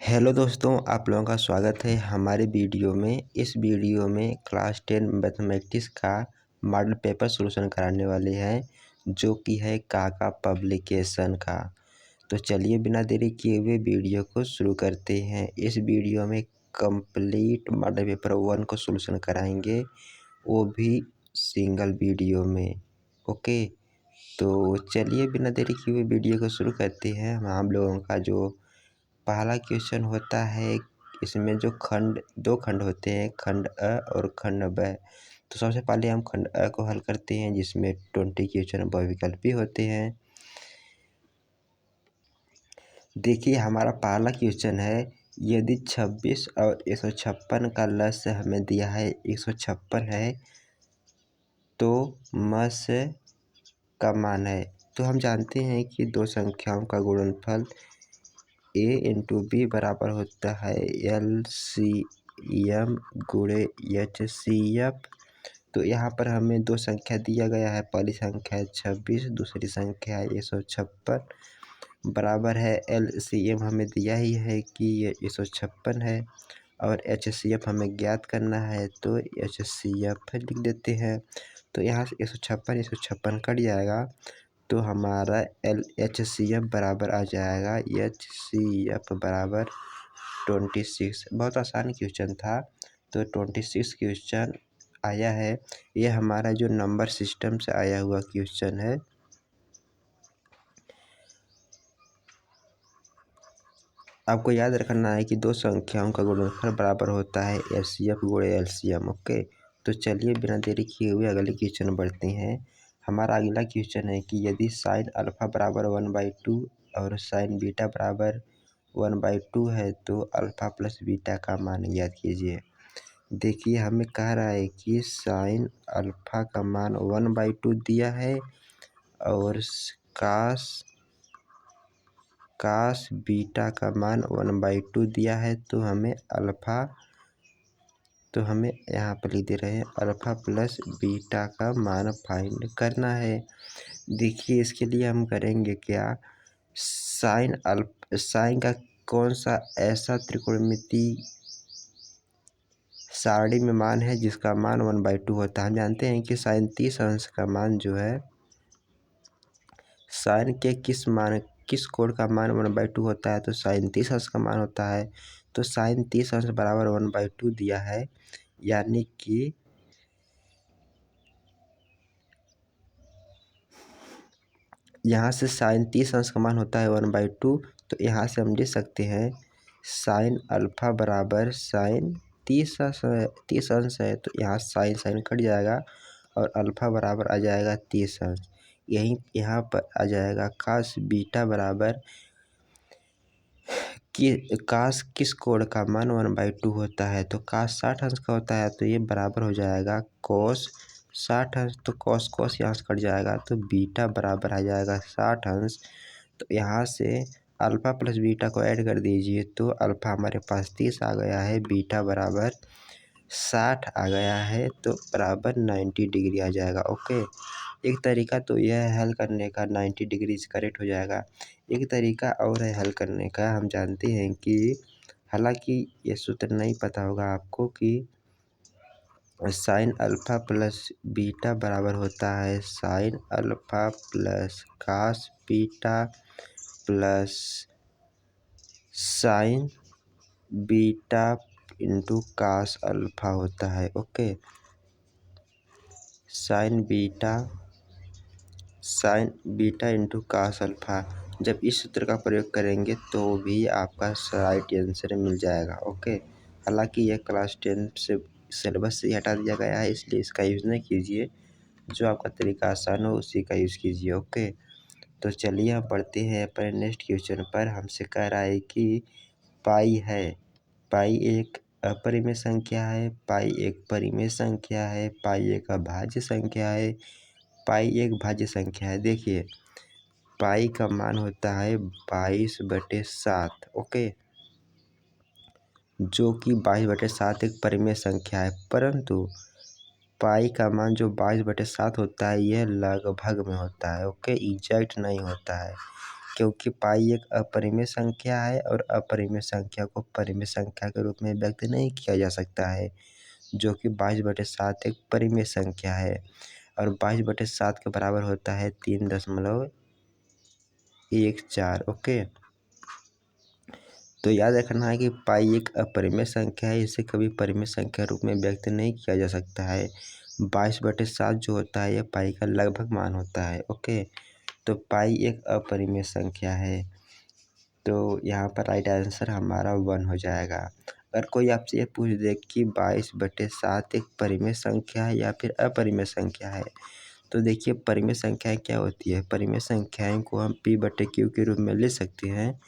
Hello दोस्तों, आप लोगों का स्वागत है हमारे वीडियो में। इस वीडियो में क्लास 10 मैथमेटिक्स का मॉडल पेपर सॉल्यूशन कराने वाले हैं, जो कि है काका पब्लिकेशन का। तो चलिए बिना देरी किए हुए वीडियो को शुरू करते हैं। इस वीडियो में कंप्लीट मॉडल पेपर 1 को सॉल्यूशन कराएंगे, वो भी सिंगल वीडियो में। ओके, तो चलिए बिना देरी किए हुए वीडियो को शुरू करते हैं। हम लोगों का जो पहला क्वेश्चन होता है, इसमें जो दो खंड होते हैं, खंड अ और खंड ब। तो सबसे पहले हम खंड अ को हल करते हैं, जिसमें 20 क्वेश्चन बहुविकल्पी होते हैं। देखिए हमारा पहला क्वेश्चन है, यदि 26 और 156 का लसागु हमें दिया है 156 है, तो मस का मान है। तो हम जानते हैं कि दो संख्याओं का गुणनफल a इंटू बी बराबर होता है LCM गुणे HCF। तो यहाँ पर हमें दो संख्या दिया गया है, पहली संख्या है 26, दूसरी संख्या है 156। बराबर है LCM हमें दिया ही है कि ये 156 है, और HCF हमें ज्ञात करना है, तो HCF लिख देते हैं। तो यहाँ से 156 कट जाएगा, तो हमारा HCF बराबर आ जाएगा HCF बराबर 26। बहुत आसान क्वेश्चन था, तो 26 क्वेश्चन आया है। ये हमारा जो नंबर सिस्टम से आया हुआ क्वेश्चन है। आपको याद रखना है कि दो संख्याओं का गुणनफल बराबर होता है HCF गुणे LCM। ओके, तो चलिए बिना देरी किए हुए अगले क्वेश्चन बढ़ते हैं। हमारा अगला क्वेश्चन है कि यदि साइन अल्फा बराबर 1/2 और साइन बीटा बराबर 1/2 है, तो अल्फा प्लस बीटा का मान ज्ञात कीजिए। देखिए हमें कह रहा है कि साइन अल्फा का मान 1/2 दिया है, और कास बीटा का मान 1/2 दिया है। तो हमें यहाँ पर लिख दे रहे हैं अल्फा प्लस बीटा का मान फाइंड करना है। देखिए इसके लिए हम करेंगे क्या, साइन का कौन सा ऐसा त्रिकोणमिति सारणी में मान है जिसका मान 1/2 होता है। हम जानते हैं कि साइन 30 अंश का मान जो है, साइन के किस कोण का मान 1/2 होता है, तो साइन 30 अंश का मान होता है। तो साइन 30 अंश बराबर 1/2 दिया है, यानी कि यहाँ से साइन 30 अंश का मान होता है 1/2। तो यहाँ से हम लिख सकते हैं साइन अल्फा बराबर साइन 30 अंश है, तो यहाँ साइन कट जाएगा, और अल्फा बराबर आ जाएगा 30 अंश। यहाँ पर आ जाएगा कास बीटा बराबर कि कास किस कोण का मान 1/2 होता है, तो कास 60 अंश का होता है। तो ये बराबर हो जाएगा कोस 60 अंश, तो कोस यहाँ से कट जाएगा, तो बीटा बराबर आ जाएगा 60 अंश। तो यहाँ से अल्फा प्लस बीटा को ऐड कर दीजिए, तो अल्फा हमारे पास 30 आ गया है, बीटा बराबर 60 आ गया है, तो बराबर 90 डिग्री आ जाएगा। ओके, एक तरीका तो यह है हल करने का, 90 डिग्री करेक्ट हो जाएगा। एक तरीका और है हल करने का। हम जानते हैं कि हालांकि ये सूत्र नहीं पता होगा आपको कि साइन अल्फा प्लस बीटा बराबर होता है sine alpha plus cos beta plus sine beta into cos alpha होता है। Okay, sine beta into cos alpha. जब इस सूत्र का प्रयोग करेंगे तो भी आपका राइट आंसर मिल जाएगा। ओके, हालांकि यह क्लास 10 से सिलेबस से हटा दिया गया है, इसलिए इसका यूज़ नहीं कीजिए। जो आपका तरीका आसान हो उसी का यूज़ कीजिए। ओके, तो चलिए हम पढ़ते हैं अपने नेक्स्ट क्वेश्चन पर। हमसे कह रहा है कि पाई है, पाई एक अपरिमेय संख्या है, पाई एक परिमेय संख्या है, पाई एक अभाज्य संख्या है, पाई एक भाज्य संख्या है। देखिए पाई का मान होता है 22/7। ओके, जो कि 22/7 एक परिमेय संख्या है, परंतु पाई का मान जो 22/7 होता है, यह लगभग में होता है। ओके, एग्जैक्ट नहीं होता है। क्योंकि पाई एक अपरिमेय संख्या है और अपरिमेय संख्या को परिमेय संख्या के रूप में व्यक्त नहीं किया जा सकता है, जो कि 22/7 एक परिमेय संख्या है और 22/7 के बराबर होता है 3.14। ओके, तो याद रखना है कि पाई एक अपरिमेय संख्या है, इसे कभी परिमेय संख्या रूप में व्यक्त नहीं किया जा सकता है। 22/7 जो होता है यह पाई का लगभग मान होता है। ओके, तो पाई एक अपरिमेय संख्या है, तो यहाँ पर राइट आंसर हमारा 1 हो जाएगा। अगर कोई आपसे ये पूछ दे कि 22/7 एक परिमेय संख्या है या फिर अपरिमेय संख्या है, तो देखिए परिमेय संख्याएं क्या होती है। परिमेय संख्याएं को हम p/q के रूप में ले सकते हैं,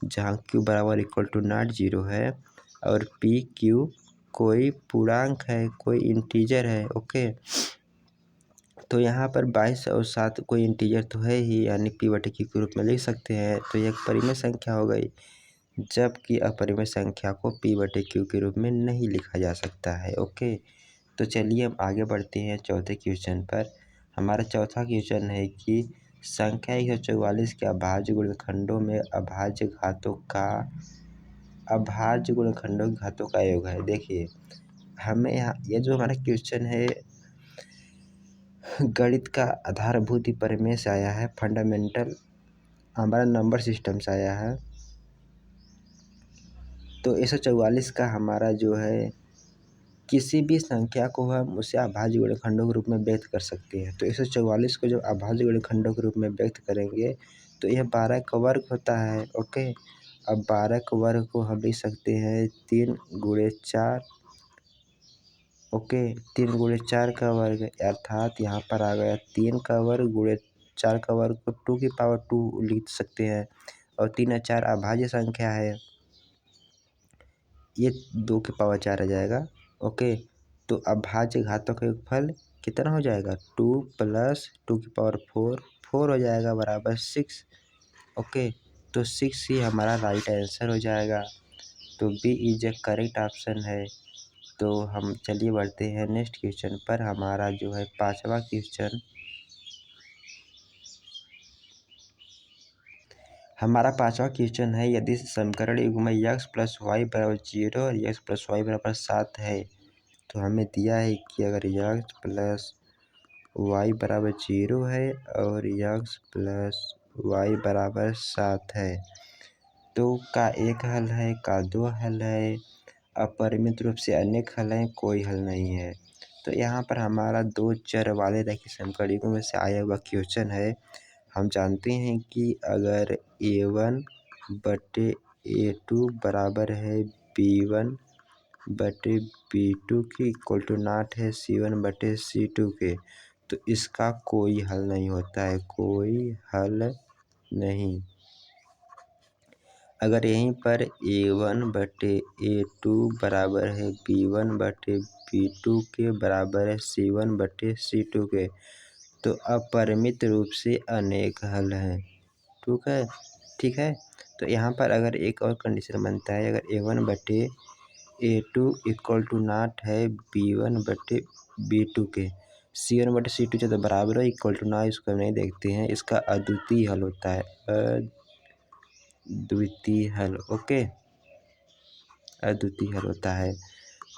जहाँ q बराबर इक्वल टू नॉट 0 है और पी क्यू कोई पूर्णांक है, कोई इंटीजर है। ओके, तो यहाँ पर 22 और 7 कोई इंटीजर तो है ही, यानी p/q के रूप में लिख सकते हैं, तो यह एक परिमेय संख्या हो गई, जबकि अपरिमेय संख्या को p/q के रूप में नहीं लिखा जा सकता है। ओके, तो चलिए हम आगे बढ़ते हैं चौथे क्वेश्चन पर। हमारा चौथा क्वेश्चन है कि संख्या 144 के अभाज्य गुणनखंडों में अभाज्य गुणनखंडों का योग है। देखिए हमें यहाँ ये जो हमारा क्वेश्चन है गणित का आधारभूत प्रमेय से आया है, फंडामेंटल हमारा नंबर सिस्टम से आया है। तो 144 का हमारा जो है किसी भी संख्या को हम उसे अभाज्य गुणनखंडों के रूप में व्यक्त कर सकते हैं। तो 144 को जब अभाज्य गुणनखंडों के रूप में व्यक्त करेंगे तो यह 12 का वर्ग होता है। ओके, अब 12 के वर्ग को हम लिख सकते हैं 3 × 4। ओके, 3 × 4 का वर्ग, अर्थात यहाँ पर आ गया 3 का वर्ग × 4 का वर्ग को 2 लिख सकते हैं और 3 और 4 अभाज्य संख्या है, ये 2 आ जाएगा। ओके, तो अभाज्य घातों का योगफल कितना हो जाएगा 2 + 2⁴ 4 हो जाएगा बराबर 6। ओके, तो 6 ही हमारा राइट आंसर हो जाएगा, तो B is a correct option है। तो हम चलिए बढ़ते हैं नेक्स्ट क्वेश्चन पर। हमारा जो है पांचवा क्वेश्चन, है यदि समीकरण युग्म x + y = 0 और x + y = 7 है, तो हमें दिया है कि अगर x + y = 0 है और x + y = 7 है, तो का एक हल है, का दो हल है, अपरिमित रूप से अनेक हल हैं, कोई हल नहीं है। तो यहाँ पर हमारा दो चर वाले रैखिक समीकरण युग्म में से आया हुआ क्वेश्चन है। हम जानते हैं कि अगर a1/a2 बराबर है b1/b2 के इक्वल टू नॉट है c1/c2 के, तो इसका कोई हल नहीं होता है, कोई हल नहीं। अगर यहीं पर a1/a2 बराबर है b1/b2 के बराबर है c1/c2 के, तो अपरिमित रूप से अनेक हल हैं। ठीक है, तो यहाँ पर अगर एक और कंडीशन बनता है, अगर a1/a2 इक्वल टू नॉट है b1/b2 के, c1/c2 जो तो बराबर है इक्वल टू ना, इसको नहीं देखते हैं, इसका अद्वितीय हल होता है, अद्वितीय हल। ओके, अद्वितीय हल होता है।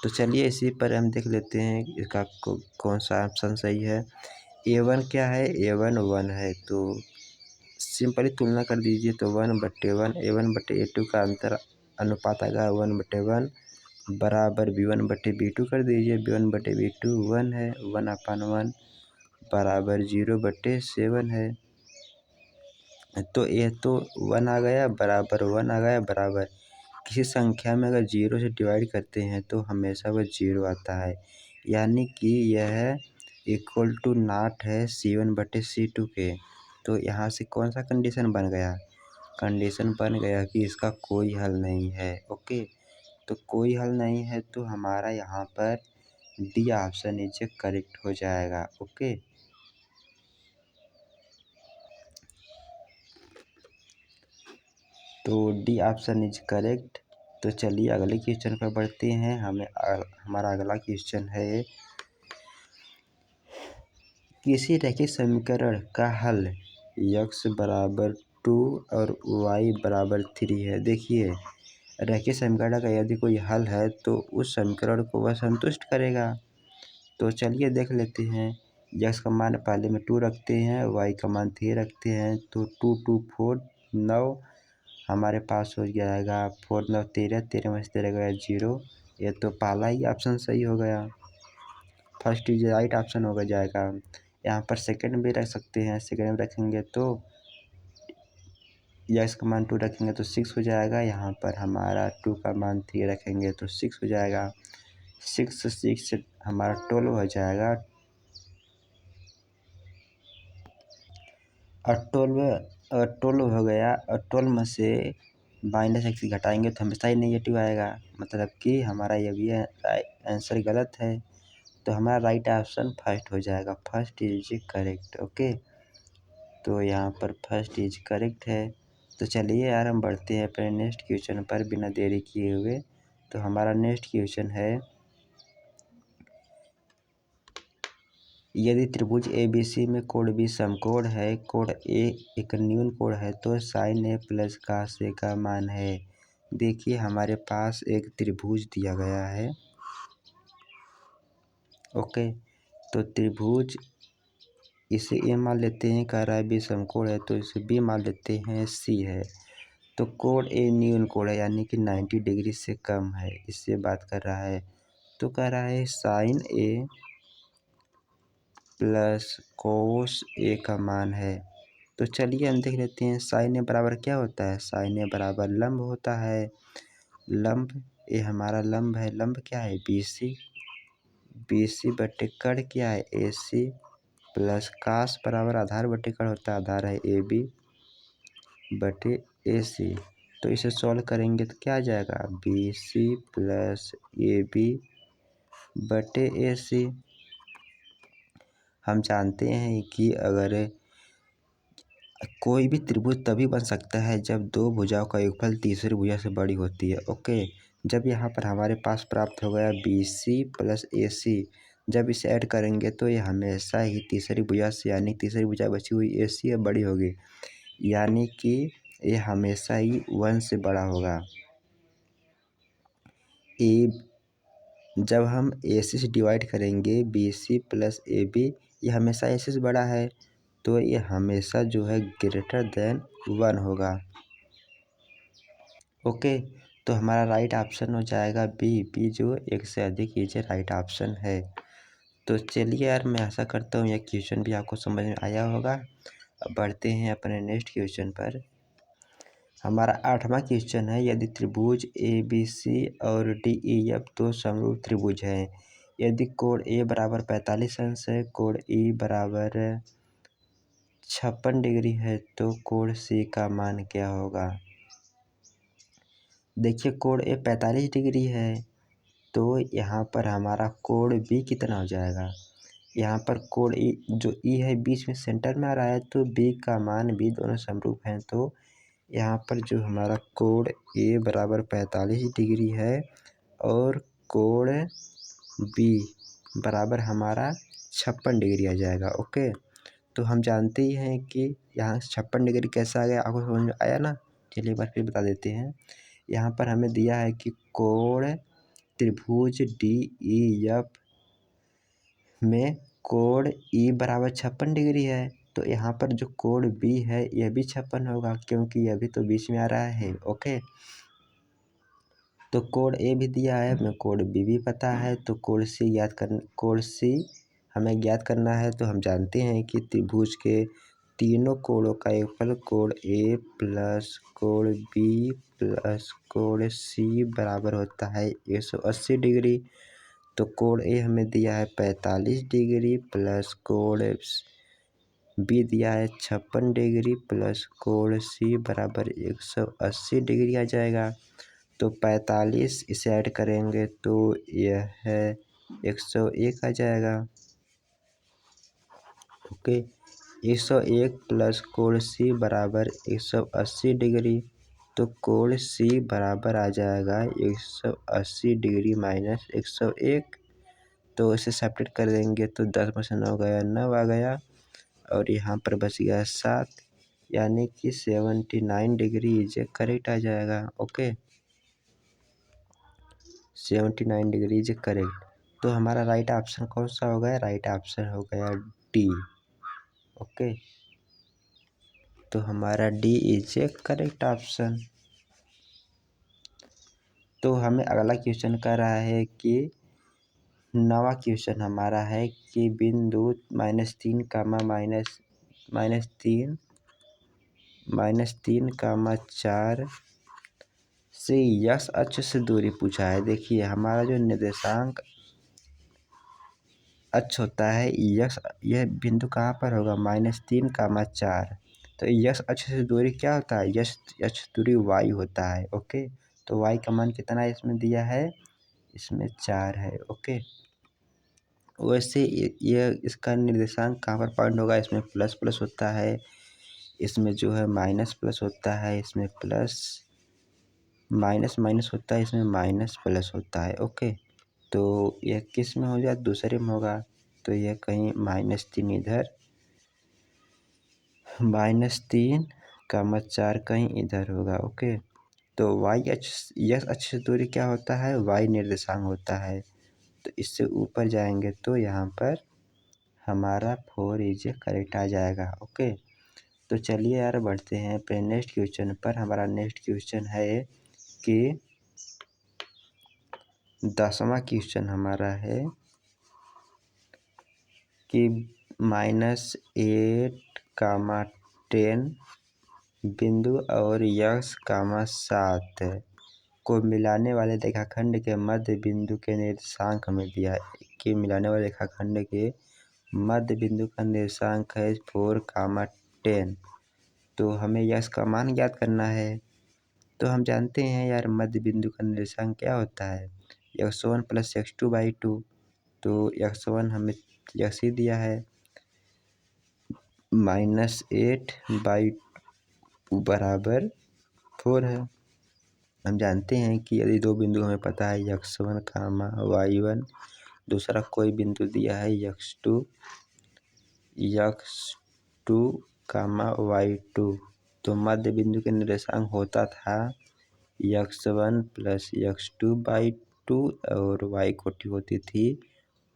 तो चलिए इसी पर हम देख लेते हैं इसका कौन सा ऑप्शन सही है। a1 क्या है, a1 1 है, तो सिंपली तुलना कर दीजिए, तो 1/1 a1/a2 का अंतर अनुपात आएगा 1/1 बराबर b1/b2 कर दीजिए, b1/b2 1 है, 1/1 बराबर 0/7 है। तो ये तो 1 आ गया बराबर 1 आ गया बराबर, किसी संख्या में अगर 0 से डिवाइड करते हैं तो हमेशा वह 0 आता है, यानी कि यह इक्वल टू नॉट है c1/c2 के। तो यहाँ से कौन सा कंडीशन बन गया, कंडीशन बन गया कि इसका कोई हल नहीं है। ओके, तो कोई हल नहीं है, तो हमारा यहाँ पर डी ऑप्शन नीचे करेक्ट हो जाएगा। ओके, तो डी ऑप्शन इज करेक्ट। तो चलिए अगले क्वेश्चन पर बढ़ते हैं। हमारा अगला क्वेश्चन है, किसी रैखिक समीकरण का हल x = 2 और y बराबर 3 है। देखिए रैखिक समीकरण का यदि कोई हल है तो उस समीकरण को वह संतुष्ट करेगा। तो चलिए देख लेते हैं। x का मान पहले में 2 रखते हैं, y का मान 3 रखते हैं, तो 2 2 4 9 हमारे पास हो जाएगा 4 9 13, 13 में से 13 गया 0। ये तो पहला ही ऑप्शन सही हो गया, फर्स्ट इज राइट ऑप्शन हो जाएगा। यहाँ पर सेकंड भी रख सकते हैं, सेकंड में रखेंगे तो x का मान 2 रखेंगे तो 6 हो जाएगा। यहाँ पर हमारा 2 का मान 3 रखेंगे तो 6 हो जाएगा। 6 हमारा 12 हो जाएगा। और 12 हो गया, और 12 में से -x घटाएंगे तो हमेशा ही नेगेटिव आएगा, मतलब कि हमारा ये भी आंसर गलत है। तो हमारा राइट ऑप्शन फर्स्ट हो जाएगा, फर्स्ट इज करेक्ट। ओके, तो यहाँ पर फर्स्ट इज करेक्ट है। तो चलिए यार हम बढ़ते हैं अपने नेक्स्ट क्वेश्चन पर बिना देरी किए हुए। तो हमारा नेक्स्ट क्वेश्चन है, यदि त्रिभुज ABC में कोण B समकोण है, कोण A एक न्यून कोण है, तो sin A plus cos A का मान है। देखिए हमारे पास एक त्रिभुज दिया गया है। ओके, तो त्रिभुज इसे A मान लेते हैं, कह रहा है B समकोण है, तो इसे B मान लेते हैं, C है। तो कोण A न्यून कोण है, यानी कि 90 डिग्री से कम है, इससे बात कर रहा है। तो कह रहा है sin A plus cos A का मान है। तो चलिए हम देख लेते हैं sin A बराबर क्या होता है। sin A बराबर लंब होता है। लंब ये हमारा लंब है, लंब क्या है BC, BC बटे कर्ण क्या है AC, प्लस cos बराबर आधार बटे कर्ण होता है, आधार है AB बटे AC। तो इसे सॉल्व करेंगे तो क्या आ जाएगा, BC प्लस AB बटे AC। हम जानते हैं कि अगर कोई भी त्रिभुज तभी बन सकता है जब दो भुजाओं का योगफल तीसरी भुजा से बड़ी होती है। ओके, जब यहाँ पर हमारे पास प्राप्त हो गया BC प्लस AC, जब इसे ऐड करेंगे तो ये हमेशा ही तीसरी भुजा से, यानी तीसरी भुजा बची हुई AC बड़ी होगी, यानी कि ये हमेशा ही 1 से बड़ा होगा। जब हम AC से डिवाइड करेंगे BC प्लस AB, ये हमेशा AC से बड़ा है, तो ये हमेशा जो है ग्रेटर देन 1 होगा। ओके, तो हमारा राइट ऑप्शन हो जाएगा बी जो एक से अधिक इसे राइट ऑप्शन है। तो चलिए यार मैं आशा करता हूँ यह क्वेश्चन भी आपको समझ में आया होगा। अब बढ़ते हैं अपने नेक्स्ट क्वेश्चन पर। हमारा 8वां क्वेश्चन है, यदि त्रिभुज ABC और DEF दो समरूप त्रिभुज हैं, यदि कोण A बराबर 45 अंश है, कोण E बराबर 56 डिग्री है, तो कोण C का मान क्या होगा। देखिए कोण A 45 डिग्री है, तो यहाँ पर हमारा कोण B कितना हो जाएगा। यहाँ पर कोण E जो E है बीच में सेंटर में आ रहा है, तो B का मान B दोनों समरूप हैं, तो यहाँ पर जो हमारा कोण A बराबर 45 डिग्री है और कोण B बराबर हमारा 56 डिग्री आ जाएगा। ओके, तो हम जानते ही हैं कि यहाँ 56 डिग्री कैसा आ गया, आपको समझ में आया ना। चलिए एक बार फिर बता देते हैं। यहाँ पर हमें दिया है कि कोण त्रिभुज DEF में कोण E बराबर 56 डिग्री है, तो यहाँ पर जो कोण B है यह भी 56 होगा, क्योंकि यह भी तो बीच में आ रहा है। ओके, तो कोण A भी दिया है, हमें कोण B भी पता है, तो कोण C हमें ज्ञात करना है। तो हम जानते हैं कि त्रिभुज के तीनों कोणों का योगफल कोण A प्लस कोण B प्लस कोण C बराबर होता है 180 डिग्री। तो कोण A हमें दिया है 45 डिग्री प्लस कोण B दिया है 56 डिग्री प्लस कोण C बराबर 180 डिग्री आ जाएगा। तो 45 इसे ऐड करेंगे तो यह है 101 आ जाएगा। ओके, 101 प्लस कोण C बराबर 180 डिग्री, तो कोण C बराबर आ जाएगा 180 डिग्री माइनस 101। तो इसे सेपरेट कर देंगे तो 10 में से 9 गया 9 आ गया, और यहाँ पर बच गया 7। यानी कि 79 डिग्री इज करेक्ट आ जाएगा। Okay, 79 degree is correct. तो हमारा राइट ऑप्शन कौन सा हो गया? राइट ऑप्शन हो गया डी। ओके, तो हमारा D is a correct option. तो हमें अगला क्वेश्चन कह रहा है कि 9वां क्वेश्चन हमारा है कि बिंदु -3 -3, से यस अक्ष से दूरी पूछा है। देखिए हमारा जो निर्देशांक अक्ष होता है यस, यह बिंदु कहाँ पर होगा? -3, 4। तो यस अक्ष से दूरी क्या होता है? यस अक्ष दूरी वाई होता है। ओके, तो वाई का मान कितना इसमें दिया है? इसमें 4 है। ओके, वैसे ये इसका निर्देशांक कहाँ पर पॉइंट होगा? इसमें प्लस प्लस होता है, इसमें जो है माइनस प्लस होता है, इसमें प्लस माइनस माइनस होता है, इसमें माइनस प्लस होता है। ओके, तो यह किस में हो जाए? दूसरे में होगा। तो यह कहीं -3 इधर, -3, 4 कहीं इधर होगा। ओके, तो वाई अक्ष, यस अक्ष से दूरी क्या होता है? वाई निर्देशांक होता है। तो इससे ऊपर जाएंगे तो यहाँ पर हमारा 4 इज करेक्ट आ जाएगा। ओके, तो चलिए यार बढ़ते हैं अपने नेक्स्ट क्वेश्चन पर। हमारा नेक्स्ट क्वेश्चन है कि 10वां क्वेश्चन हमारा है कि -8, 10 बिंदु और यक्स, 7 को मिलाने वाले रेखाखंड के मध्य बिंदु के निर्देशांक हमें दिया है। कि मिलाने वाले रेखाखंड के मध्य बिंदु का निर्देशांक है 4, 10। तो हमें यक्स का मान ज्ञात करना है। तो हम जानते हैं यार मध्य बिंदु का निर्देशांक क्या होता है? x1 + x2/2। तो x1 हमें यक्स ही दिया है, -8/2 बराबर 4 है। हम जानते हैं कि यदि दो बिंदु हमें पता है x1, y1, दूसरा कोई बिंदु दिया है x2, y2, तो मध्य बिंदु के निर्देशांक होता था x1 + x2/2 और y कोटि होती थी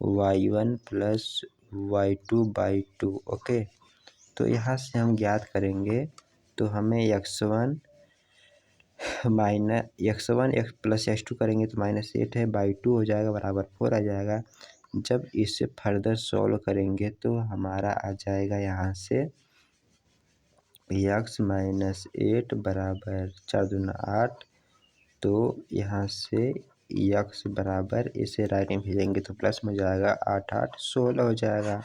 y1 + y2/2। ओके, तो यहाँ से हम ज्ञात करेंगे। तो हमें x1 + x2 करेंगे तो -8 है, बाई 2 हो जाएगा, बराबर 4 आ जाएगा। जब इसे फर्दर सॉल्व करेंगे तो हमारा आ जाएगा यहाँ से x -8 बराबर 4 दूना 8। तो यहाँ से x बराबर, इसे राइट में भेजेंगे तो प्लस में जाएगा, 8 8 16 हो जाएगा।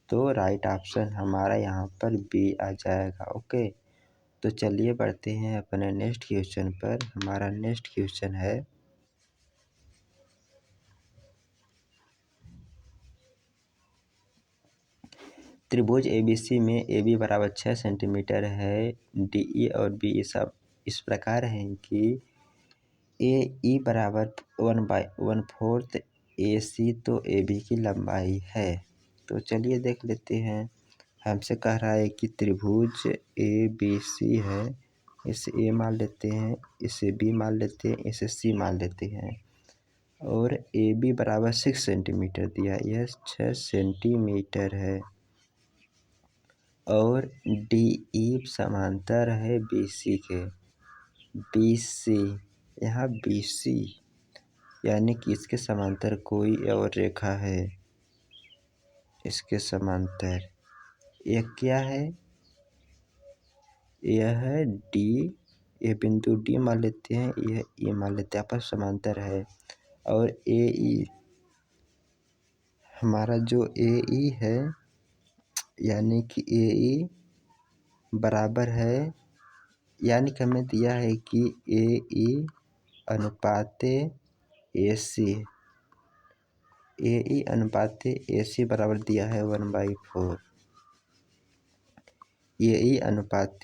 तो राइट ऑप्शन हमारा यहाँ पर बी आ जाएगा। ओके, तो चलिए बढ़ते हैं अपने नेक्स्ट क्वेश्चन पर। हमारा नेक्स्ट क्वेश्चन है त्रिभुज ABC में AB बराबर 6 सेंटीमीटर है, DE और BE सब इस प्रकार हैं कि AE बराबर 1/4 AC तो AB की लंबाई है। तो चलिए देख लेते हैं। हमसे कह रहा है कि त्रिभुज ABC है, इसे A मान लेते हैं, इसे B मान लेते हैं, इसे C मान लेते हैं। और AB बराबर 6 सेंटीमीटर दिया है, यह 6 सेंटीमीटर है। और DE समांतर है BC के। BC, यहाँ BC यानी कि इसके समांतर कोई और रेखा है, इसके समांतर। यह क्या है? यह है D। यह बिंदु D मान लेते हैं, यह E मान लेते हैं, आपस समांतर है। और AE, हमारा जो AE है, यानी कि AE बराबर है, यानी कि हमें दिया है कि AE अनुपात AC, AE अनुपात AC बराबर दिया है 1/4। AE अनुपात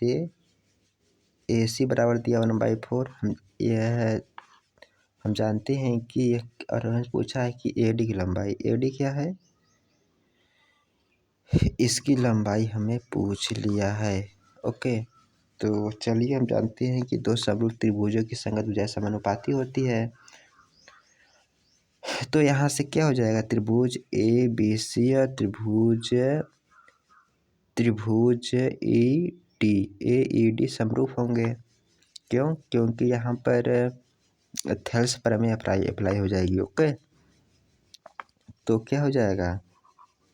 AC बराबर दिया 1/4। हम जानते हैं कि और हमें पूछा है कि AD की लंबाई। AD क्या है? इसकी लंबाई हमें पूछ लिया है। ओके। तो चलिए हम जानते हैं कि दो समरूप त्रिभुजों की संगत भुजाएं समानुपाती होती है। तो यहाँ से क्या हो जाएगा, त्रिभुज ए बी सी और त्रिभुज ए ई डी समरूप होंगे। क्यों? क्योंकि यहाँ पर थेल्स प्रमेय अप्लाई हो जाएगी। ओके, तो क्या हो जाएगा,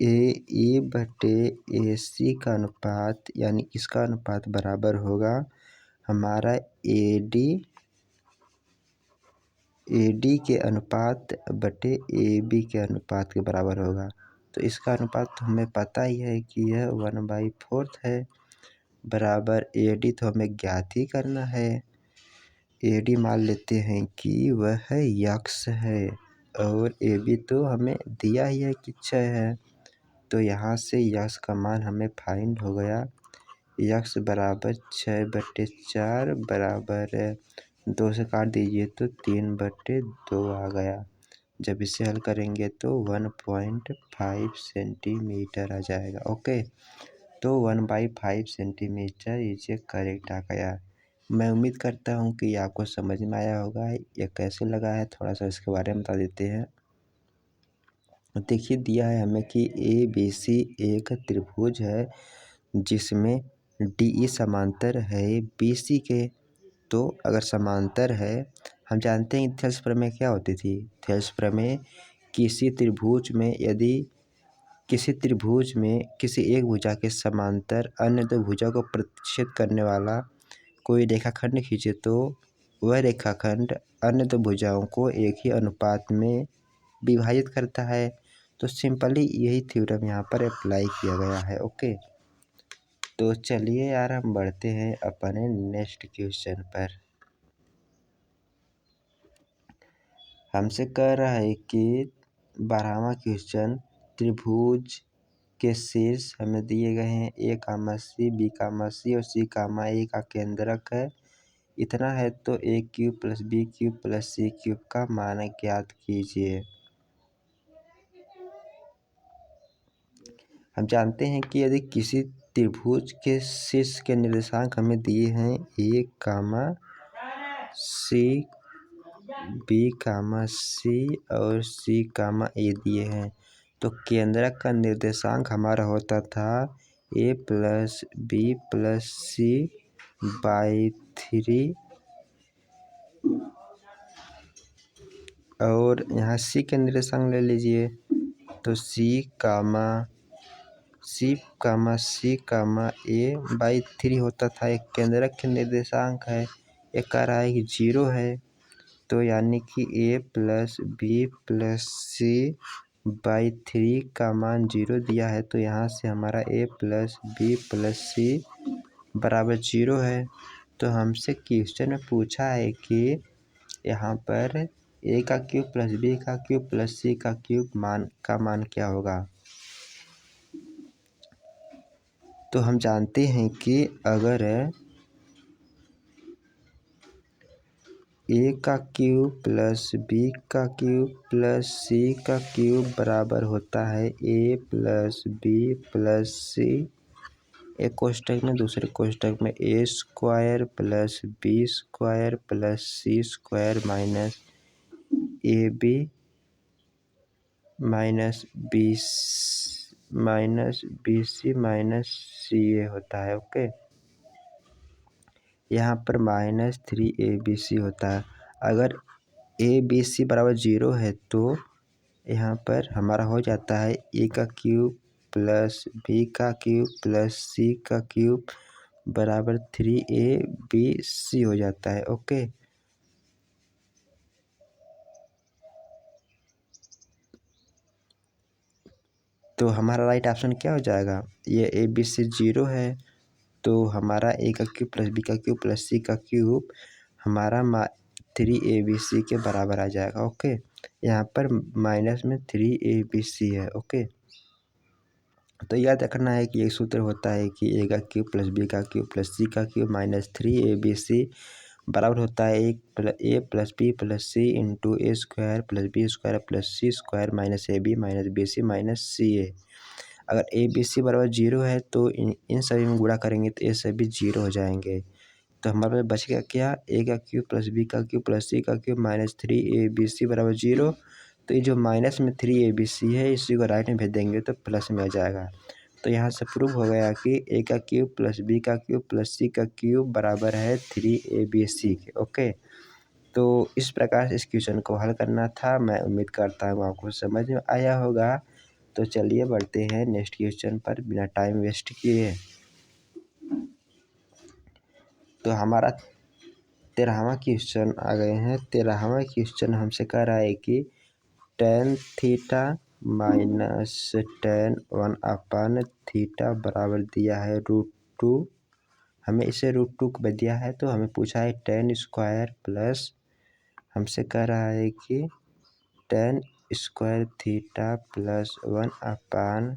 ए बटे ए सी का अनुपात, यानी इसका अनुपात बराबर होगा हमारा ए डी के अनुपात बटे ए बी के अनुपात के बराबर होगा। तो इसका अनुपात तो हमें पता ही है कि यह 1/4 है, बराबर ए डी तो हमें ज्ञात ही करना है। ए डी मान लेते हैं कि वह यक्स है और ए बी तो हमें दिया ही है कि 6 है। तो यहाँ से यक्स का मान हमें फाइंड हो गया, यक्स बराबर 6/4 बराबर 2 से काट दीजिए तो 3/2 आ गया। जब इसे हल करेंगे तो 1.5 सेंटीमीटर आ जाएगा। ओके, तो 1/5 सेंटीमीटर इसे करेक्ट आ गया। मैं उम्मीद करता हूँ कि आपको समझ में आया होगा। यह कैसे लगा है थोड़ा सा इसके बारे में बता देते हैं। देखिए दिया है हमें कि ए बी सी एक त्रिभुज है जिसमें डी ई समांतर है बी सी के। तो अगर समांतर है, हम जानते हैं थेल्स प्रमेय क्या होती थी। थेल्स प्रमेय किसी त्रिभुज में यदि किसी एक भुजा के समांतर अन्य दो भुजा को प्रतिच्छेद करने वाला कोई रेखाखंड खींचे तो वह रेखाखंड अन्य दो भुजाओं को एक ही अनुपात में विभाजित करता है। तो सिंपली यही थ्योरम यहाँ पर अप्लाई किया गया है। ओके, तो चलिए यार हम बढ़ते हैं अपने नेक्स्ट क्वेश्चन पर। हमसे कह रहा है कि 12वां क्वेश्चन, त्रिभुज के शीर्ष हमें दिए गए हैं ए कामा सी, बी कामा सी और सी कामा ए का केंद्रक है इतना है, तो A cube plus B cube plus C cube का मान ज्ञात कीजिए। हम जानते हैं कि यदि किसी त्रिभुज के शीर्ष के निर्देशांक हमें दिए हैं ए कामा सी, बी कामा सी और सी कामा ए दिए हैं, तो केंद्रक का निर्देशांक हमारा होता था A plus B plus C by 3 और यहाँ सी के निर्देशांक ले लीजिए, तो सी कामा ए बाई 3 होता था। एक केंद्रक के निर्देशांक है, एक कह रहा है कि 0 है, तो यानी कि A plus B plus C by 3 का मान 0 दिया है। तो यहाँ से हमारा ए प्लस बी प्लस सी बराबर 0 है। तो हमसे क्वेश्चन में पूछा है कि यहाँ पर ए का क्यूब प्लस बी का क्यूब प्लस सी का क्यूब मान क्या होगा। तो हम जानते हैं कि अगर ए का क्यूब प्लस बी का क्यूब प्लस सी का क्यूब बराबर होता है A plus B plus C, एक कोष्टक में, दूसरे कोष्टक में A square plus B square plus C square minus A B minus B C minus C A होता है। ओके, यहाँ पर -3abc होता है। अगर ए बी सी बराबर 0 है तो यहाँ पर हमारा हो जाता है ए का क्यूब प्लस बी का क्यूब प्लस सी का क्यूब बराबर 3abc हो जाता है। ओके, तो हमारा राइट ऑप्शन क्या हो जाएगा, ये ए बी सी 0 है, तो हमारा ए का क्यूब प्लस बी का क्यूब प्लस सी का क्यूब हमारा 3abc के बराबर आ जाएगा। ओके, यहाँ पर माइनस में 3abc है। ओके, तो याद रखना है कि एक सूत्र होता है कि ए का क्यूब प्लस बी का क्यूब प्लस सी का क्यूब माइनस 3abc बराबर होता है A plus B plus C into A square plus B square plus C square minus A B minus B C minus C A. अगर A B C बराबर 0 है तो इन सभी में गुणा करेंगे तो ये सभी 0 हो जाएंगे। तो हमारे पास बच गया क्या, ए का क्यूब प्लस बी का क्यूब प्लस सी का क्यूब माइनस 3 बराबर 0। तो ये जो माइनस में 3 है इसी को राइट में भेज देंगे तो प्लस में आ जाएगा। तो यहाँ से प्रूव हो गया कि ए का क्यूब प्लस बी का क्यूब प्लस सी का क्यूब बराबर है 3 के। ओके, तो इस प्रकार से इस क्वेश्चन को हल करना था। मैं उम्मीद करता हूँ आपको समझ में आया होगा। तो चलिए बढ़ते हैं नेक्स्ट क्वेश्चन पर बिना टाइम वेस्ट किए। तो हमारा 13वां क्वेश्चन आ गए हैं। 13वां क्वेश्चन हमसे कह रहा है कि tan थीटा माइनस tan 1/थीटा बराबर दिया है √2। हमें इसे √2 को दिया है तो हमें पूछा है tan स्क्वायर प्लस, हमसे कह रहा है कि tan square theta plus 1/tan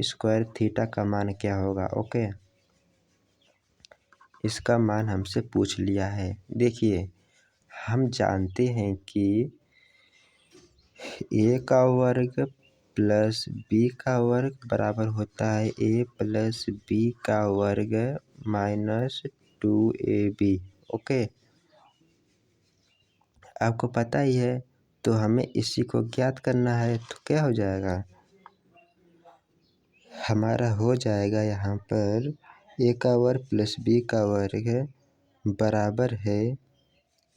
square theta का मान क्या होगा। ओके, इसका मान हमसे पूछ लिया है। देखिए, हम जानते हैं कि ए का वर्ग प्लस बी का वर्ग बराबर होता है ए प्लस बी का वर्ग माइनस 2ab। ओके, आपको पता ही है। तो हमें इसी को ज्ञात करना है। तो क्या हो जाएगा, हमारा हो जाएगा यहाँ पर ए का वर्ग प्लस बी का वर्ग बराबर है,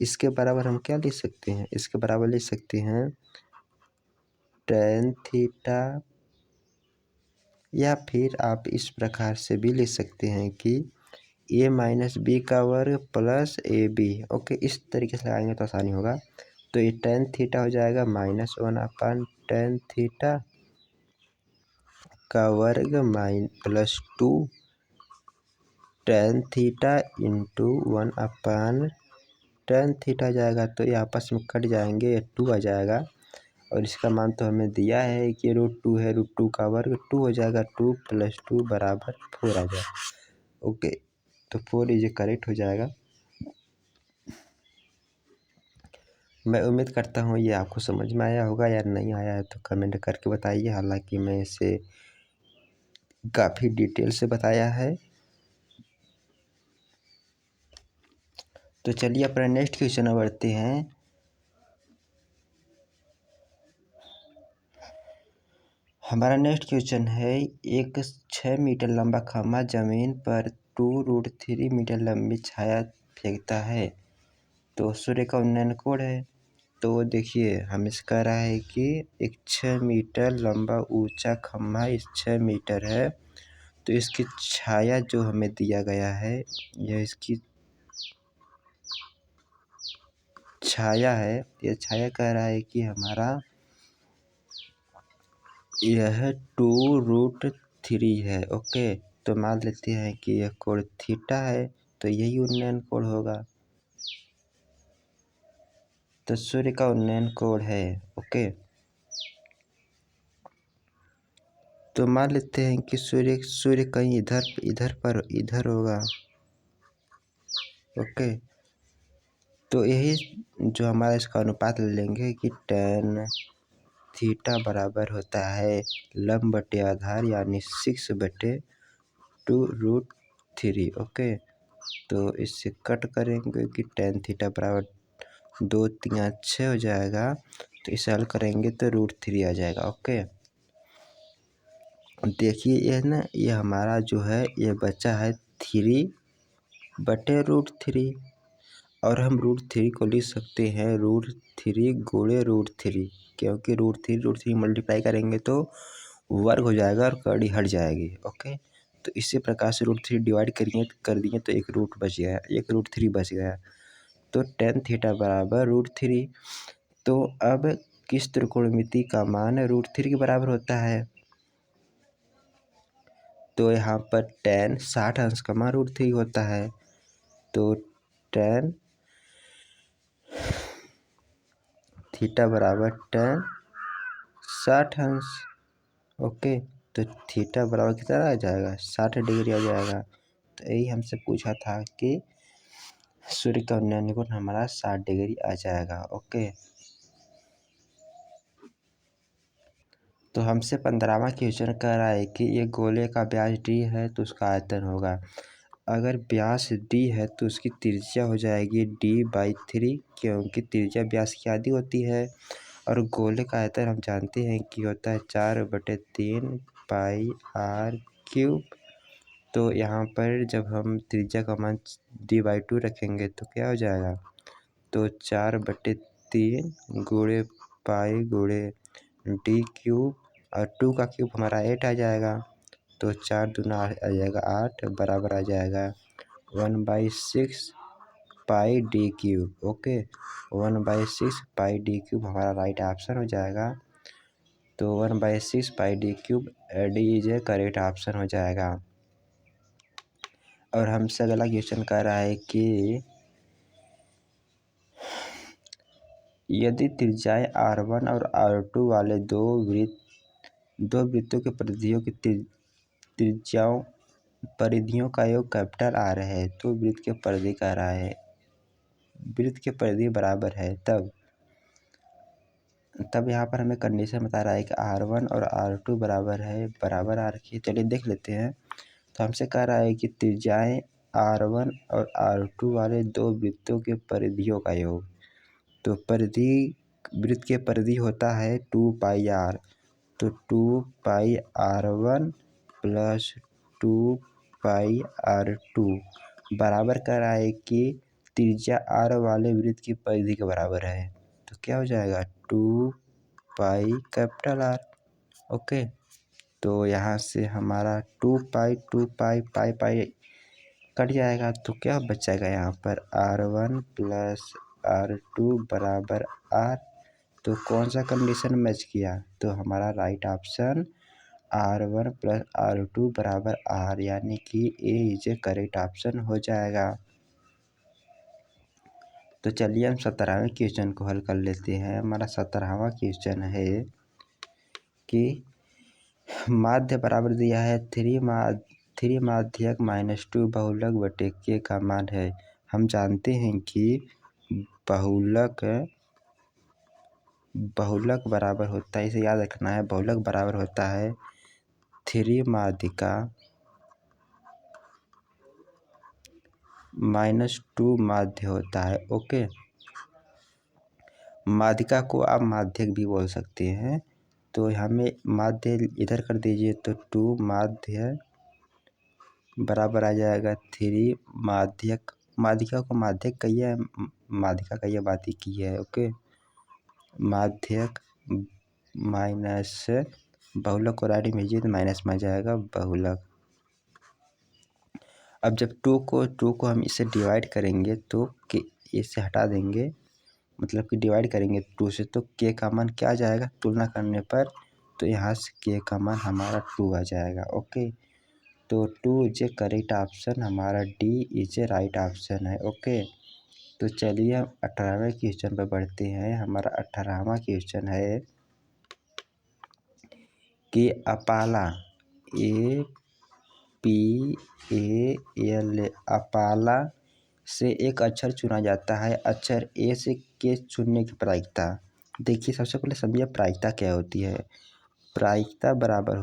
इसके बराबर हम क्या लिख सकते हैं, इसके बराबर लिख सकते हैं tan थीटा, या फिर आप इस प्रकार से भी लिख सकते हैं कि ए माइनस बी का वर्ग प्लस ए बी। ओके, इस तरीके से लगाएंगे तो आसानी होगा। तो ये tan थीटा हो जाएगा -1/tan थीटा का वर्ग +2 tan theta into 1/tan theta जाएगा। तो ये आपस में कट जाएंगे, 2 आ जाएगा। और इसका मान तो हमें दिया है कि √2 है, √2 का वर्ग 2 हो जाएगा। 2 + 2 बराबर 4 आ जाएगा। ओके, तो 4 इज करेक्ट हो जाएगा। मैं उम्मीद करता हूँ ये आपको समझ में आया होगा, या नहीं आया है तो कमेंट करके बताइए। हालांकि मैं इसे काफ़ी डिटेल से बताया है। तो चलिए अपना नेक्स्ट क्वेश्चन बढ़ते हैं। हमारा नेक्स्ट क्वेश्चन है, एक 6 मीटर लंबा खम्भा जमीन पर 2√3 मीटर लंबी छाया फेंकता है। तो सूर्य का उन्नयन कोण है। तो देखिए, हम इस कह रहा है कि एक 6 मीटर लंबा ऊंचा खम्भा इस 6 मीटर है। तो इसकी छाया जो हमें दिया गया है, यह इसकी छाया है। यह छाया कह रहा है कि हमारा यह 2√3 है। ओके, तो मान लेते हैं कि यह कोण थीटा है, तो यही उन्नयन कोण होगा। तो सूर्य का उन्नयन कोण है। ओके, तो मान लेते हैं कि सूर्य कहीं इधर होगा। ओके, तो यही जो हमारा इसका अनुपात ले लेंगे कि tan थीटा बराबर होता है लंब बटे आधार यानी 6/2√3। ओके, तो इससे कट करेंगे कि tan थीटा बराबर 2 3 6 हो जाएगा। तो इसे हल करेंगे तो √3 आ जाएगा। ओके, देखिए ये हमारा जो है ये बचा है 3/√3। और हम √3 को लिख सकते हैं √3 गुणे √3, क्योंकि √3 मल्टीप्लाई करेंगे तो वर्ग हो जाएगा और कड़ी हट जाएगी। ओके, तो इसी प्रकार से √3 डिवाइड कर दिए तो एक रूट बच गया, एक √3 बच गया। तो tan थीटा बराबर √3। तो अब किस त्रिकोणमिति का मान √3 के बराबर होता है। तो यहाँ पर tan 60 अंश का मान √3 होता है। तो tan थीटा बराबर tan 60 अंश। ओके, तो थीटा बराबर कितना आ जाएगा, 60 डिग्री आ जाएगा। तो यही हमसे पूछा था कि सूर्य का उन्नयन कोण हमारा 60 डिग्री आ जाएगा। ओके, तो हमसे 15वां क्वेश्चन कह रहा है कि एक गोले का व्यास डी है तो उसका आयतन होगा। अगर व्यास डी है तो उसकी त्रिज्या हो जाएगी d/3, क्योंकि त्रिज्या व्यास की आधी होती है। और गोले का आयतन हम जानते हैं कि होता है 4/3 पाई r क्यूब। तो यहाँ पर जब हम त्रिज्या का मान d/2 रखेंगे तो क्या हो जाएगा, तो 4/3 गुणे पाई गुणे डी क्यूब, और 2 का क्यूब हमारा 8 आ जाएगा। तो 4 दूना आ जाएगा 8, बराबर आ जाएगा 1/6 pi D cube. Okay, 1/6 pi D cube हमारा राइट ऑप्शन हो जाएगा। तो 1/6 pi D cube D is a correct option हो जाएगा। और हमसे अगला क्वेश्चन कह रहा है कि यदि त्रिज्याएं r1 और r2 वाले दो वृत्तों के परिधियों की परिधियों का योग कैपिटल R है, तो वृत्त के परिधि कह रहा है, वृत्त के परिधि बराबर है। तब यहाँ पर हमें कंडीशन बता रहा है कि r1 और r2 बराबर R की। चलिए देख लेते हैं। तो हमसे कह रहा है कि त्रिज्याएं r1 और r2 वाले दो वृत्तों के परिधियों का योग। तो वृत्त के परिधि होता है 2πr, तो 2πr1 प्लस 2πr2 बराबर कर रहा है कि त्रिज्या r वाले वृत्त की परिधि के बराबर है। तो क्या हो जाएगा, 2π कैपिटल R। ओके, तो यहाँ से हमारा 2π पाई कट जाएगा, तो क्या बच जाएगा यहाँ पर r1 प्लस r2 बराबर R। तो कौन सा कंडीशन मैच किया, तो हमारा right option r1 plus r2 बराबर R, यानी कि ए इज ए करेक्ट ऑप्शन हो जाएगा। तो चलिए हम 17वें क्वेश्चन को हल कर लेते हैं। हमारा 17वां क्वेश्चन है कि माध्य बराबर दिया है 3 माध्यक -2 बहुलक बटे k का मान है। हम जानते हैं कि बहुलक बराबर होता है, इसे याद रखना है, बहुलक बराबर होता है 3 माध्यिका -2 माध्य होता है। ओके, माध्यिका को आप माध्यक भी बोल सकते हैं। तो हमें माध्य इधर कर दीजिए, तो 2 माध्य बराबर आ जाएगा 3 माध्यक। माध्यिका को माध्यक कहिए, माध्यिका कहिए, बात ही की है। ओके, माध्यक माइनस बहुलक को राइट में भेजिए तो माइनस में आ जाएगा बहुलक। अब जब 2 को हम इससे डिवाइड करेंगे तो इससे हटा देंगे, मतलब कि डिवाइड करेंगे 2 से, तो k का मान क्या आ जाएगा तुलना करने पर, तो यहाँ से k का मान हमारा 2 आ जाएगा। ओके, तो 2 इज ए करेक्ट ऑप्शन, हमारा D is A right option है। ओके, तो चलिए हम 18वें क्वेश्चन पर बढ़ते हैं। हमारा 18वां क्वेश्चन है कि अपाला APAL अपाला से एक अक्षर चुना जाता है। अक्षर ए से के चुनने की प्रायिकता। देखिए, सबसे पहले समझिए प्रायिकता क्या होती है। प्रायिकता बराबर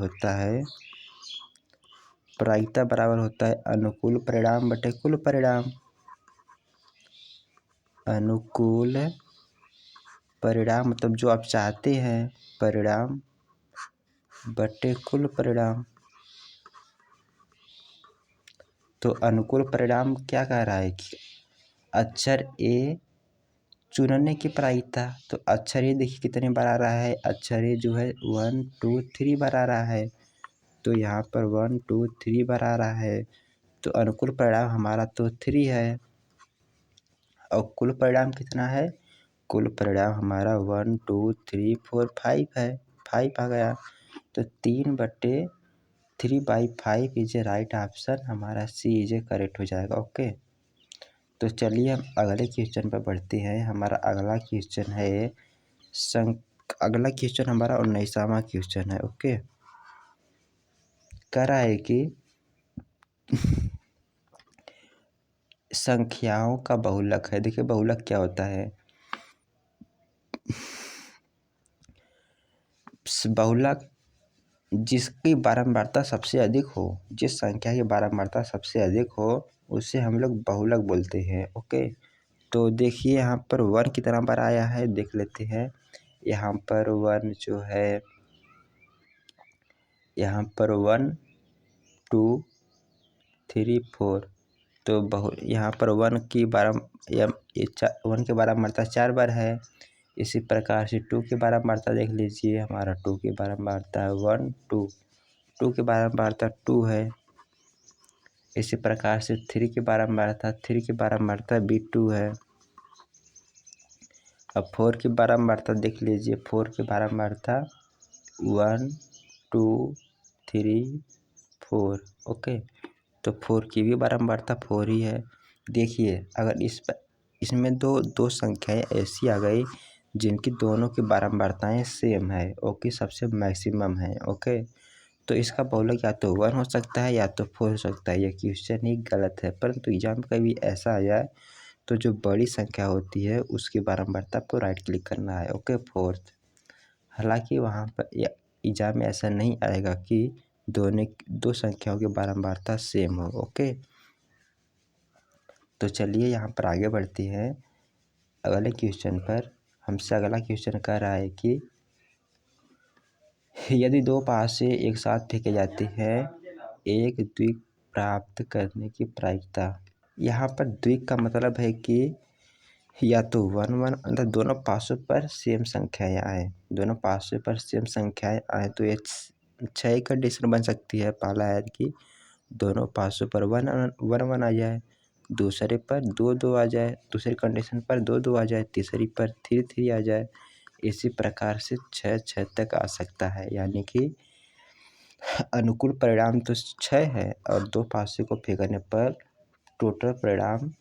होता है अनुकूल परिणाम बटे कुल परिणाम। अनुकूल परिणाम मतलब जो आप चाहते हैं परिणाम बटे कुल परिणाम। तो अनुकूल परिणाम क्या कह रहा है कि अक्षर ए चुनने की प्रायिकता। तो अक्षर ए देखिए कितने बार आ रहा है, अक्षर ए जो है 1 2 3 बार आ रहा है। तो यहाँ पर 1 2 3 बार आ रहा है, तो अनुकूल परिणाम हमारा तो 3 है। और कुल परिणाम कितना है, कुल परिणाम हमारा 1 2 3 4 5 है, 5 आ गया। तो 3/5 इज ए राइट ऑप्शन, हमारा सी इज ए करेक्ट हो जाएगा। ओके, तो चलिए हम अगले क्वेश्चन पर बढ़ते हैं। हमारा अगला क्वेश्चन हमारा 19वां क्वेश्चन है। ओके, कह रहा है कि संख्याओं का बहुलक है। देखिए बहुलक क्या होता है, बहुलक जिसकी बारंबारता सबसे अधिक हो, जिस संख्या की बारंबारता सबसे अधिक हो उसे हम लोग बहुलक बोलते हैं। ओके, तो देखिए यहाँ पर 1 कितना बार आया है देख लेते हैं। यहाँ पर 1 जो है, यहाँ पर 1 2 3 4, तो यहाँ पर 1 की 1 की बारंबारता 4 बार है। इसी प्रकार से 2 की बारंबारता देख लीजिए, हमारा 2 की बारंबारता है 1 2, 2 की बारंबारता 2 है। इसी प्रकार से 3 की बारंबारता भी 2 है। अब 4 की बारंबारता देख लीजिए, 4 की बारंबारता 1 2 3 4। ओके, तो 4 की भी बारंबारता 4 ही है। देखिए अगर इसमें दो संख्याएं ऐसी आ गई जिनकी दोनों की बारंबारताएं सेम है, ओके, सबसे मैक्सिमम है। ओके, तो इसका बहुलक या तो 1 हो सकता है या तो 4 हो सकता है। यह क्वेश्चन ही गलत है, परंतु एग्जाम में कभी ऐसा आ जाए तो जो बड़ी संख्या होती है उसकी बारंबारता पर राइट क्लिक करना है। Okay, 4th। हालांकि वहाँ पर एग्जाम में ऐसा नहीं आएगा कि दो संख्याओं की बारंबारता सेम हो। ओके, तो चलिए यहाँ पर आगे बढ़ते हैं अगले क्वेश्चन पर। हमसे अगला क्वेश्चन कह रहा है कि यदि दो पासे एक साथ फेंके जाते हैं, एक द्विक प्राप्त करने की प्रायिकता। यहाँ पर द्विक का मतलब है कि या तो 1 1, मतलब दोनों पासों पर सेम संख्याएं आए, दोनों पासों पर सेम संख्याएं आए तो ये 6 कंडीशन बन सकती है। पहला है कि दोनों पासों पर 1 1 आ जाए, दूसरे पर 2 2 आ जाए, दूसरी कंडीशन पर 2 2 आ जाए, तीसरी पर 3 3 आ जाए। इसी प्रकार से 6 6 तक आ सकता है, यानी कि अनुकूल परिणाम तो 6 है और दो पासे को फेंकने पर टोटल परिणाम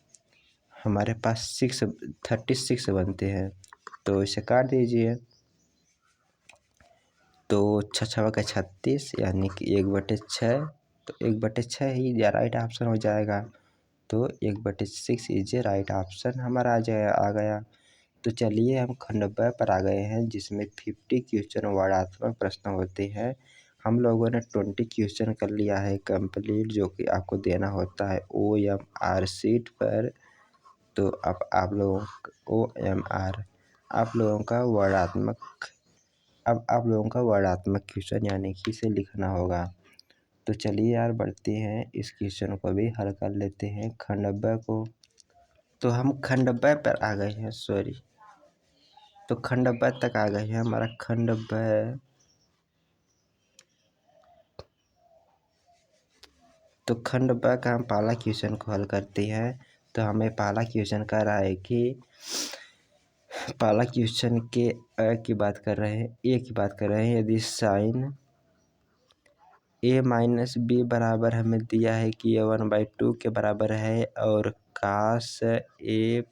हमारे पास 36 बनते हैं। तो इसे काट दीजिए, तो 6 छवा का 36, यानी कि 1/6, तो 1/6 ही राइट ऑप्शन हो जाएगा। तो 1/6 इज राइट ऑप्शन हमारा आ गया। तो चलिए हम खंड ब पर आ गए हैं, जिसमें 50 क्वेश्चन वर्णात्मक प्रश्न होते हैं। हम लोगों ने 20 क्वेश्चन कर लिया है कंप्लीट, जो कि आपको देना होता है OMR शीट पर। तो अब आप लोगों OMR आप लोगों का वर्णात्मक क्वेश्चन यानी कि इसे लिखना होगा। तो चलिए यार बढ़ते हैं, इस क्वेश्चन को भी हल कर लेते हैं, खंड ब को। तो हम खंड ब पर आ गए हैं, सॉरी, तो खंड ब तक आ गए हैं। हमारा खंड ब, तो खंड ब का हम पहला क्वेश्चन को हल करते हैं। तो हमें पहला क्वेश्चन कह रहा है कि पहला क्वेश्चन के ए की बात कर रहे हैं, यदि साइन A-B बराबर हमें दिया है कि ये 1/2 के बराबर है, और काश A+B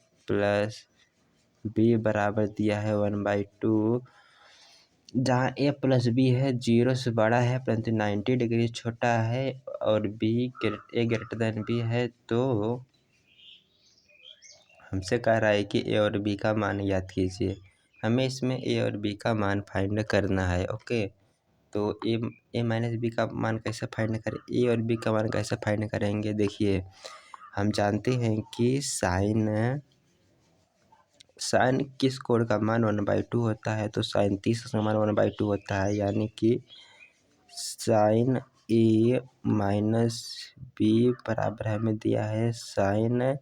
बराबर दिया है 1/2, जहाँ A+B है 0 से बड़ा है परंतु 90 डिग्री छोटा है, और A greater than B है, तो हमसे कह रहा है कि A और B का मान ज्ञात कीजिए। हमें इसमें A और B का मान फाइंड करना है। ओके, तो A-B का मान कैसे फाइंड करें, A और B का मान कैसे फाइंड करेंगे। देखिए हम जानते हैं कि साइन किस कोण का मान 1/2 होता है, तो साइन 30 का मान 1/2 होता है, यानी कि साइन A माइनस B बराबर हमें दिया है साइन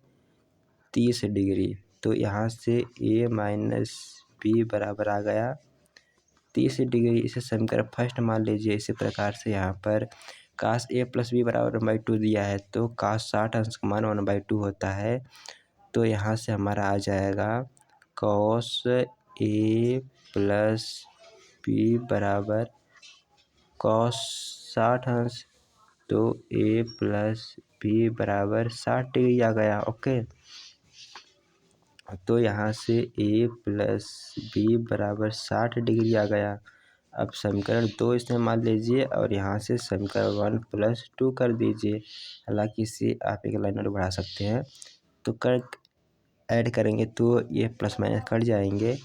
30 डिग्री। तो यहाँ से A माइनस B बराबर आ गया 30 डिग्री। इसे समीकरण फर्स्ट मान लीजिए। इसी प्रकार से यहाँ पर काश A+B बराबर 1/2 दिया है, तो काश 60 अंश का मान 1/2 होता है। तो यहाँ से हमारा आ जाएगा कॉस A+B बराबर कॉस 60 अंश, तो A+B बराबर 60 डिग्री आ गया। ओके, तो यहाँ से A+B बराबर 60 डिग्री आ गया। अब समीकरण 2 इस्तेमाल लीजिए और यहाँ से समीकरण 1+2 कर दीजिए। हालांकि इसे आप एक लाइन और बढ़ा सकते हैं। तो ऐड करेंगे तो ये प्लस माइनस कट जाएंगे,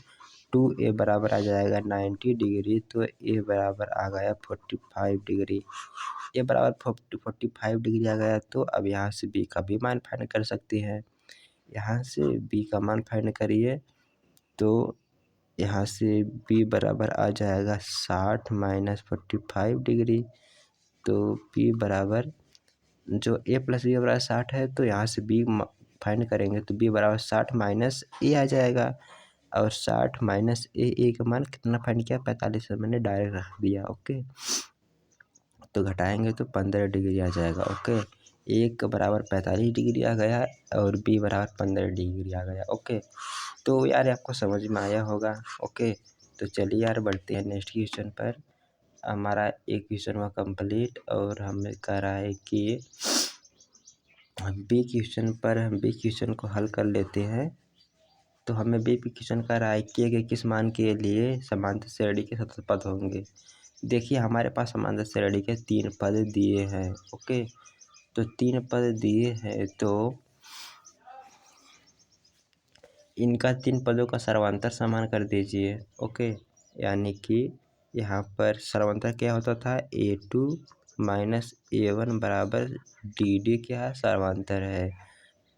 2a बराबर आ जाएगा 90 डिग्री, तो a बराबर आ गया 45 डिग्री। a बराबर 45 डिग्री आ गया, तो अब यहाँ से b का भी मान फाइंड कर सकते हैं। यहाँ से b का मान फाइंड करिए, तो यहाँ से b बराबर आ जाएगा 60 माइनस 45 डिग्री। तो b बराबर जो a प्लस बी बराबर 60 है, तो यहाँ से b फाइंड करेंगे तो b बराबर 60 माइनस a आ जाएगा। और 60 माइनस a का मान कितना फाइंड किया, 45 मैंने डायरेक्ट रख दिया। ओके, तो घटाएंगे तो 15 डिग्री आ जाएगा। ओके, a का बराबर 45 डिग्री आ गया और b बराबर 15 डिग्री आ गया। ओके, तो यार आपको समझ में आया होगा। ओके, तो चलिए यार बढ़ते हैं नेक्स्ट क्वेश्चन पर। हमारा एक क्वेश्चन हुआ कंप्लीट और हमें कह रहा है कि बी क्वेश्चन को हल कर लेते हैं। तो हमें बी क्वेश्चन कह रहा है कि किस मान के लिए समांतर श्रेणी के 70 पद होंगे। देखिए हमारे पास समांतर श्रेणी के 3 पद दिए हैं। ओके, तो 3 पद दिए हैं, तो इनका 3 पदों का सर्वांतर समान कर दीजिए। ओके, यानी कि यहाँ पर सर्वांतर क्या होता था, a2 माइनस a1 बराबर dd क्या है, सर्वांतर है।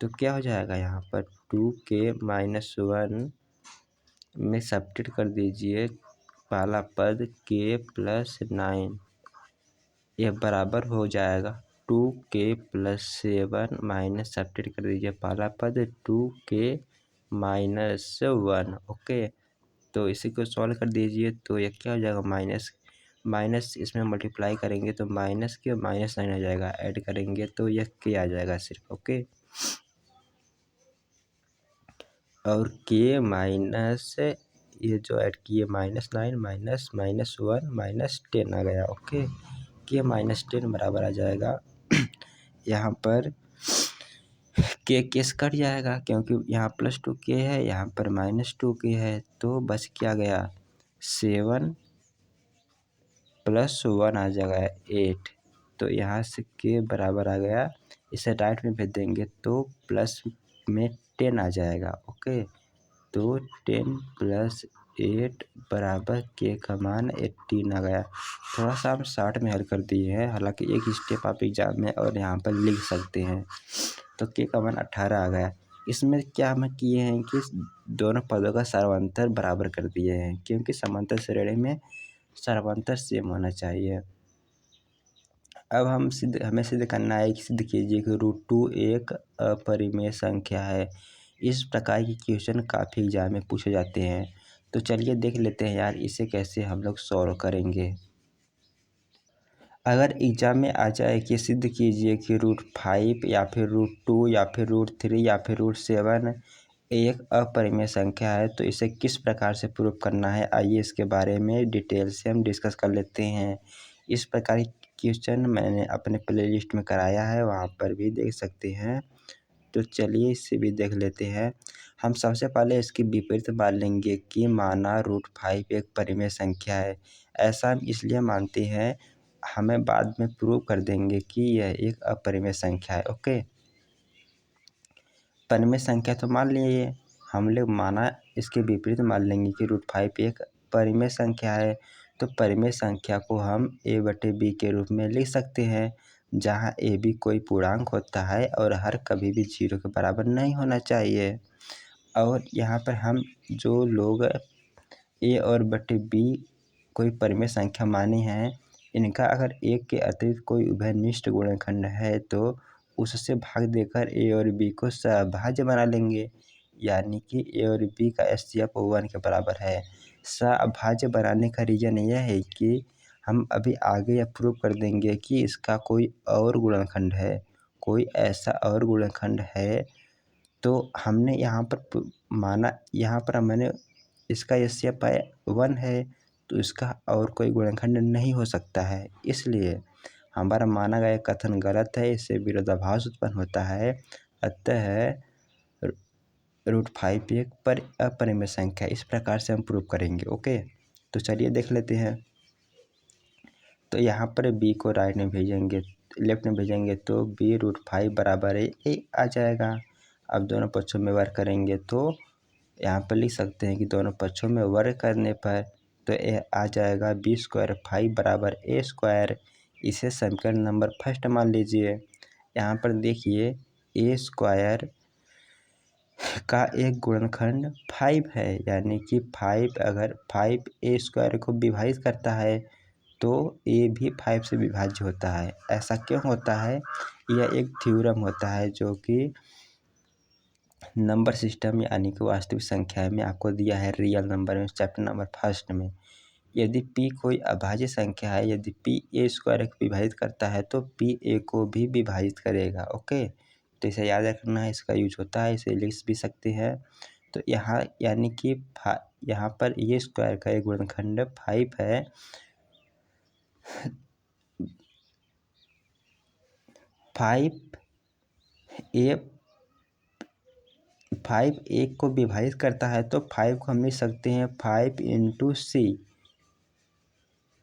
तो क्या हो जाएगा यहाँ पर 2k माइनस 1 में सब्ट्रैक्ट कर दीजिए पहला पद k प्लस 9, यह बराबर हो जाएगा 2k प्लस 7 माइनस सब्ट्रैक्ट कर दीजिए पहला पद 2k माइनस 1। ओके, तो इसी को सॉल्व कर दीजिए, तो यह क्या हो जाएगा, माइनस इसमें मल्टीप्लाई करेंगे तो माइनस के माइनस 9 आ जाएगा, ऐड करेंगे तो यह k आ जाएगा सिर्फ। ओके, और k माइनस ये जो ऐड किए -9 माइनस -1 माइनस 10 आ गया। ओके, k माइनस 10 बराबर आ जाएगा यहाँ पर k केस कट जाएगा क्योंकि यहाँ +2k है, यहाँ पर -2k है, तो बच क्या गया 7 + 1 आ जाएगा 8। तो यहाँ से k बराबर आ गया, इसे राइट में भेज देंगे तो प्लस में 10 आ जाएगा। ओके, तो 10 + 8 बराबर k का मान 18 आ गया। थोड़ा सा हम शॉर्ट में हल कर दिए हैं, हालांकि एक स्टेप आप एग्जाम में और यहाँ पर लिख सकते हैं। तो k का मान 18 आ गया। इसमें क्या हम किए हैं कि दोनों पदों का सर्वांतर बराबर कर दिए हैं, क्योंकि समांतर श्रेणी में सर्वांतर सेम होना चाहिए। अब हमें सिद्ध करना है कि सिद्ध कीजिए कि √2 एक अपरिमेय संख्या है। इस प्रकार की क्वेश्चन काफ़ी एग्जाम में पूछे जाते हैं। तो चलिए देख लेते हैं यार इसे कैसे हम लोग सॉल्व करेंगे। अगर एग्जाम में आ जाए कि सिद्ध कीजिए कि √5 या फिर √2 या फिर √3 या फिर √7 एक अपरिमेय संख्या है, तो इसे किस प्रकार से प्रूव करना है, आइए इसके बारे में डिटेल से हम डिस्कस कर लेते हैं। इस प्रकार की क्वेश्चन मैंने अपने प्लेलिस्ट में कराया है, वहाँ पर भी देख सकते हैं। तो चलिए इससे भी देख लेते हैं। हम सबसे पहले इसकी विपरीत मान लेंगे कि माना √5 एक परिमेय संख्या है। ऐसा हम इसलिए मानते हैं, हमें बाद में प्रूव कर देंगे कि यह एक अपरिमेय संख्या है। ओके, परिमेय संख्या तो मान लिए, हम लोग माना इसके विपरीत मान लेंगे कि √5 एक परिमेय संख्या है। तो परिमेय संख्या को हम a/b के रूप में लिख सकते हैं, जहाँ a/b कोई पूर्णांक होता है और हर कभी भी 0 के बराबर नहीं होना चाहिए। और यहाँ पर हम जो लोग a और बटे b कोई परिमेय संख्या माने हैं, इनका अगर एक के अतिरिक्त कोई उभयनिष्ठ गुणनखंड है तो उससे भाग देकर a और b को सभाज्य बना लेंगे, यानी कि a और b का HCF 1 के बराबर है। सभाज्य बनाने का रीज़न यह है कि हम अभी आगे यह प्रूव कर देंगे कि इसका कोई और गुणनखंड है, कोई ऐसा और गुणनखंड है। तो हमने यहाँ पर माना, यहाँ पर मैंने इसका HCF 1 है, तो इसका और कोई गुणनखंड नहीं हो सकता है, इसलिए हमारा माना गया कथन गलत है, इससे विरोधाभास उत्पन्न होता है। अतः √5 एक अपरिमेय संख्या, इस प्रकार से हम प्रूव करेंगे। ओके, तो चलिए देख लेते हैं। तो यहाँ पर b को राइट में भेजेंगे, लेफ्ट में भेजेंगे तो b √5 बराबर a आ जाएगा। अब दोनों पक्षों में वर्क करेंगे तो यहाँ पर लिख सकते हैं कि दोनों पक्षों में वर्ग करने पर तो ये आ जाएगा b² 5 बराबर a²। इसे समीकरण नंबर फर्स्ट मान लीजिए। यहाँ पर देखिए a² का एक गुणनखंड 5 है, यानी कि 5 अगर 5 a² को विभाजित करता है तो a भी 5 से विभाज्य होता है। ऐसा क्यों होता है? यह एक थ्योरम होता है जो कि नंबर सिस्टम यानी कि वास्तविक संख्या में आपको दिया है रियल नंबर में चैप्टर नंबर फर्स्ट में। यदि p कोई अभाज्य संख्या है, यदि p a² को विभाजित करता है तो p a को भी विभाजित करेगा। ओके, तो इसे याद रखना है, इसका यूज होता है, इसे लिख भी सकते हैं। तो यहाँ यानी कि यहाँ पर a² का एक गुणनखंड 5 है। 5 एक को विभाजित करता है तो 5 को हम लिख सकते हैं 5 × c।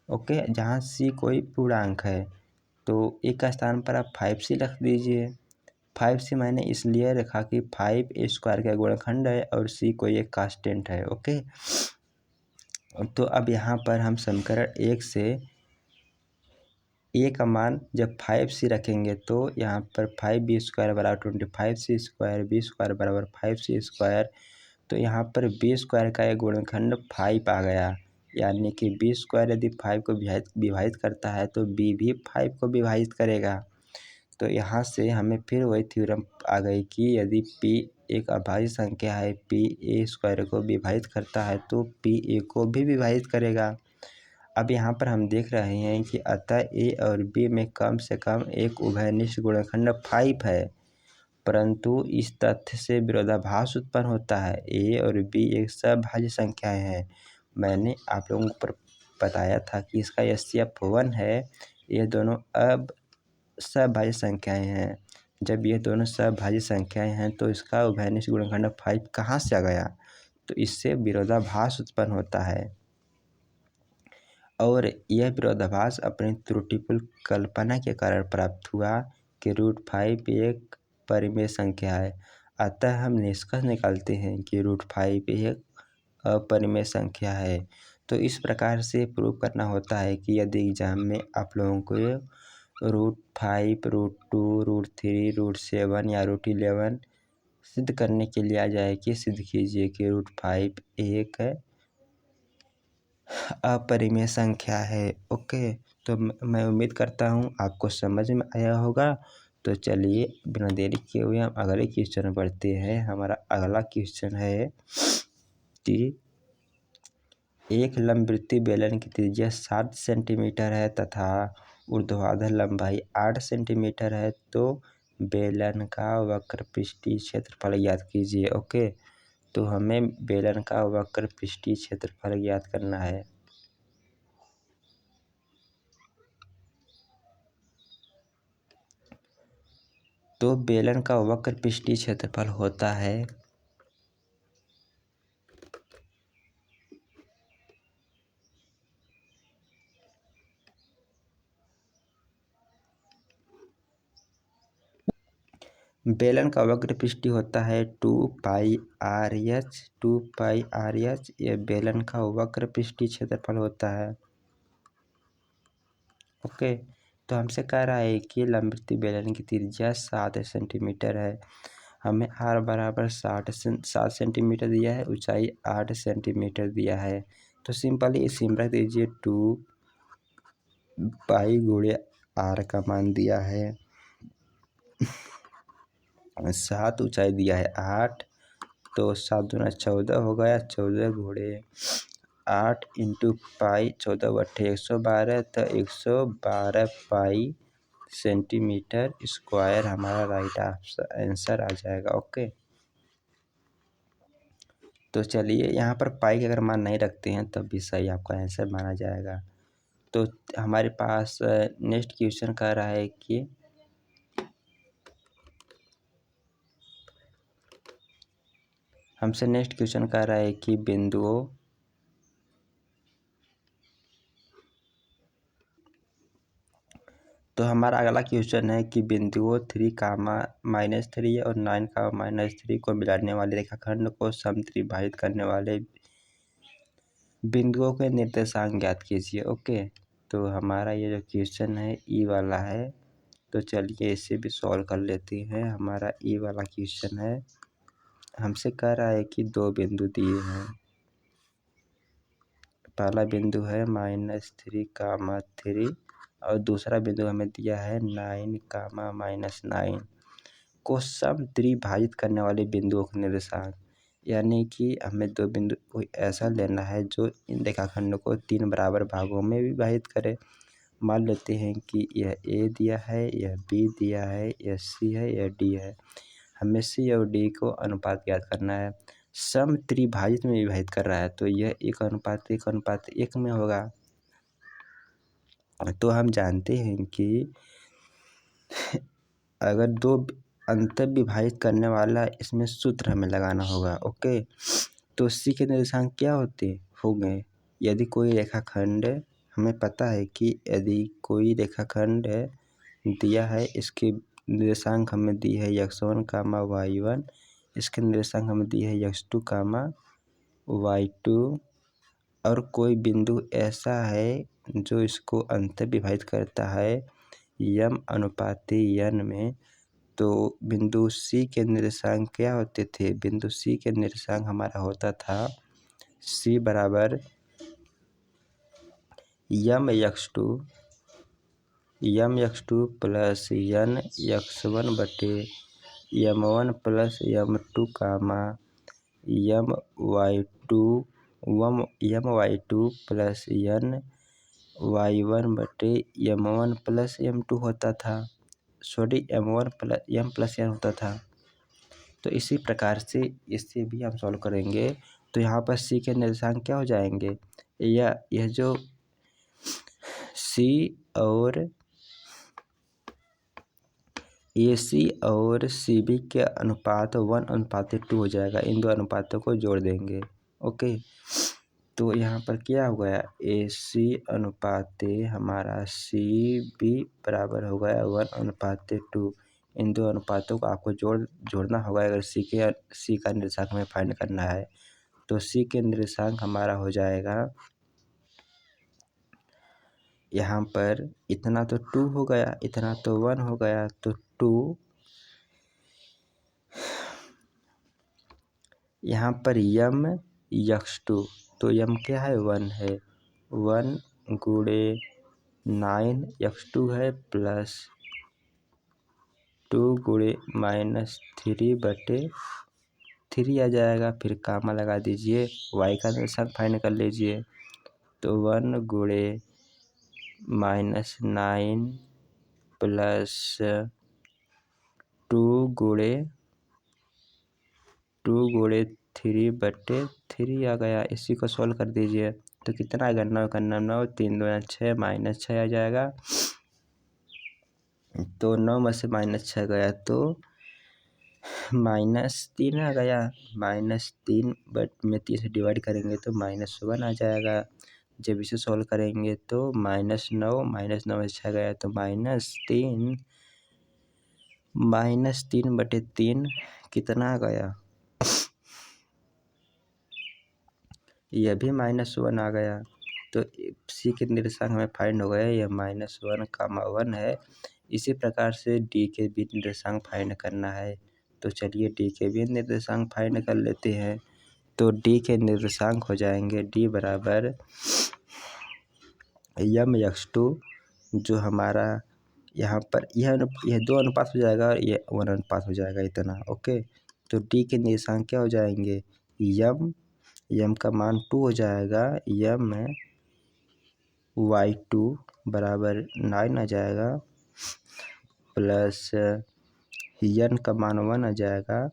ओके, जहाँ c कोई पूर्णांक है तो एक स्थान पर आप 5c रख दीजिए। 5c मैंने इसलिए रखा कि 5 a² का गुणनखंड है और c कोई एक कांस्टेंट है। ओके, तो अब यहाँ पर हम समीकरण 1 से a का मान जब 5c रखेंगे तो यहाँ पर 5b² बराबर 25c², b² बराबर 5c²। तो यहाँ पर b² का एक गुणनखंड 5 आ गया, यानी कि b² यदि 5 को विभाजित करता है तो b भी 5 को विभाजित करेगा। तो यहाँ से हमें फिर वही थ्योरम आ गई कि यदि p एक अभाज्य संख्या है, p a² को विभाजित करता है तो p a को भी विभाजित करेगा। अब यहाँ पर हम देख रहे हैं कि अतः a और b में कम से कम एक उभयनिष्ठ गुणनखंड 5 है, परंतु इस तथ्य से विरोधाभास उत्पन्न होता है। a और b एक सभाज्य संख्याएं हैं। मैंने आप लोगों को बताया था कि इसका SCF1 है। ये दोनों अब सभाज्य संख्याएं हैं। जब ये दोनों सभाज्य संख्याएं हैं तो इसका उभयनिष्ठ गुणनखंड 5 कहाँ से आ गया? तो इससे विरोधाभास उत्पन्न होता है और यह विरोधाभास अपनी त्रुटिपूर्ण कल्पना के कारण प्राप्त हुआ कि √5 एक परिमेय संख्या है। अतः हम निष्कर्ष निकालते हैं कि √5 एक अपरिमेय संख्या है। तो इस प्रकार से प्रूव करना होता है कि यदि एग्जाम में आप लोगों को √5, √2, √3, √7 या √11 सिद्ध करने के लिए आ जाए कि सिद्ध कीजिए कि √5 एक अपरिमेय संख्या है। ओके, तो मैं उम्मीद करता हूँ आपको समझ में आया होगा। तो चलिए बिना देरी किए हुए हम अगले क्वेश्चन पढ़ते हैं। हमारा अगला क्वेश्चन है कि एक लंबवृत्तीय बेलन की त्रिज्या 7 सेंटीमीटर है तथा ऊर्ध्वाधर लंबाई 8 सेंटीमीटर है, तो बेलन का वक्र पृष्ठीय क्षेत्रफल ज्ञात कीजिए। ओके, तो हमें बेलन का वक्र पृष्ठीय क्षेत्रफल ज्ञात करना है। तो बेलन का वक्र पृष्ठीय क्षेत्रफल होता है बेलन का वक्र पृष्ठीय होता है 2πRh। 2πRh यह बेलन का वक्र पृष्ठीय क्षेत्रफल होता है। ओके, तो हमसे कह रहा है कि लंबवृत्तीय बेलन की त्रिज्या 7 सेंटीमीटर है। हमें r बराबर 7 सेंटीमीटर दिया है, ऊंचाई 8 सेंटीमीटर दिया है। तो सिंपली इसी में रख दीजिए 2π × r का मान दिया है 7, ऊंचाई दिया है 8, तो 7 दूना 14 हो गया। 14 × 8 × पाई 14 बटे 112, तो 112 पाई सेंटीमीटर स्क्वायर हमारा राइट आंसर आ जाएगा। ओके, तो चलिए यहाँ पर पाई के अगर मान नहीं रखते हैं तब भी सही आपका आंसर माना जाएगा। तो हमारे पास नेक्स्ट क्वेश्चन कह रहा है कि हमसे नेक्स्ट क्वेश्चन कह रहा है कि बिंदुओं तो हमारा अगला क्वेश्चन है कि बिंदुओं 3, और 9, -3 को मिलाने वाले रेखाखंड को समत्रिभाजित करने वाले बिंदुओं के निर्देशांक ज्ञात कीजिए। ओके, तो हमारा ये जो क्वेश्चन है ई वाला है, तो चलिए इसे भी सॉल्व कर लेते हैं। हमारा ई वाला क्वेश्चन है, हमसे कह रहा है कि दो बिंदु दिए हैं। पहला बिंदु है -3, और दूसरा बिंदु हमें दिया है 9, को समत्रिभाजित करने वाले बिंदुओं का निर्देशांक। यानी कि हमें दो बिंदु कोई ऐसा लेना है जो इन रेखाखंड को 3 बराबर भागों में विभाजित करे। मान लेते हैं कि यह ए दिया है, यह बी दिया है, यह सी है, यह डी है। हमें सी और डी को अनुपात ज्ञात करना है। समत्रिभाजित में विभाजित कर रहा है तो यह 1:1:1 में होगा। तो हम जानते हैं कि अगर दो अंतर विभाजित करने वाला, इसमें सूत्र हमें लगाना होगा। ओके, तो सी के निर्देशांक क्या होंगे? यदि कोई रेखाखंड, हमें पता है कि यदि कोई रेखाखंड दिया है, इसके निर्देशांक हमें दी है x1, y1, इसके निर्देशांक हमें दी है x2, y2, और कोई बिंदु ऐसा है जो इसको अंतर विभाजित करता है m/n में, तो बिंदु सी के निर्देशांक क्या होते थे? बिंदु सी के निर्देशांक हमारा होता था c बराबर mx2 प्लस nx1 बटे m1 plus m2 my2 plus ny1 बटे m1 प्लस m2 होता था। Sorry, m1 plus m plus n होता था। तो इसी प्रकार से इससे भी हम सॉल्व करेंगे। तो यहाँ पर सी के निर्देशांक क्या हो जाएंगे? यह जो सी और AC और CB के अनुपात 1:2 हो जाएगा। इन दो अनुपातों को जोड़ देंगे। ओके, तो यहाँ पर क्या हो गया? AC अनुपात हमारा CB बराबर हो गया 1:2। इन दो अनुपातों को आपको जोड़ना होगा अगर सी का निर्देशांक हमें फाइंड करना है। तो सी के निर्देशांक हमारा हो जाएगा, यहाँ पर इतना तो 2 हो गया, इतना तो 1 हो गया, तो 2, यहाँ पर mx2, तो m क्या है? 1 है। 1 गुणे 9x2 है प्लस 2 गुणे -3 बटे 3 आ जाएगा। फिर कामा लगा दीजिए, y का निर्देशांक फाइंड कर लीजिए। तो 1 गुणे -9 प्लस 2 गुणे 3 बटे 3 आ गया। इसी को सॉल्व कर दीजिए तो कितना आएगा? 9 का 9, 3 2 6, -6 आ जाएगा। तो 9 में से -6 गया तो -3 आ गया। -3 बट में 3 से डिवाइड करेंगे तो -1 आ जाएगा। जब इसे सॉल्व करेंगे तो -9 में से 6 गया तो -3 बटे 3 कितना आ गया? यह भी -1 आ गया। तो सी के निर्देशांक हमें फाइंड हो गया, यह -1, 1 है। इसी प्रकार से डी के भी निर्देशांक फाइंड करना है। तो चलिए डी के भी निर्देशांक फाइंड कर लेते हैं। तो डी के निर्देशांक हो जाएंगे डी बराबर mx2, जो हमारा यहाँ पर यह 2 अनुपात हो जाएगा और यह 1 अनुपात हो जाएगा, इतना। ओके, तो डी के निर्देशांक क्या हो जाएंगे? m का मान 2 हो जाएगा, my2 बराबर 9 आ जाएगा, प्लस n का मान 1 आ जाएगा।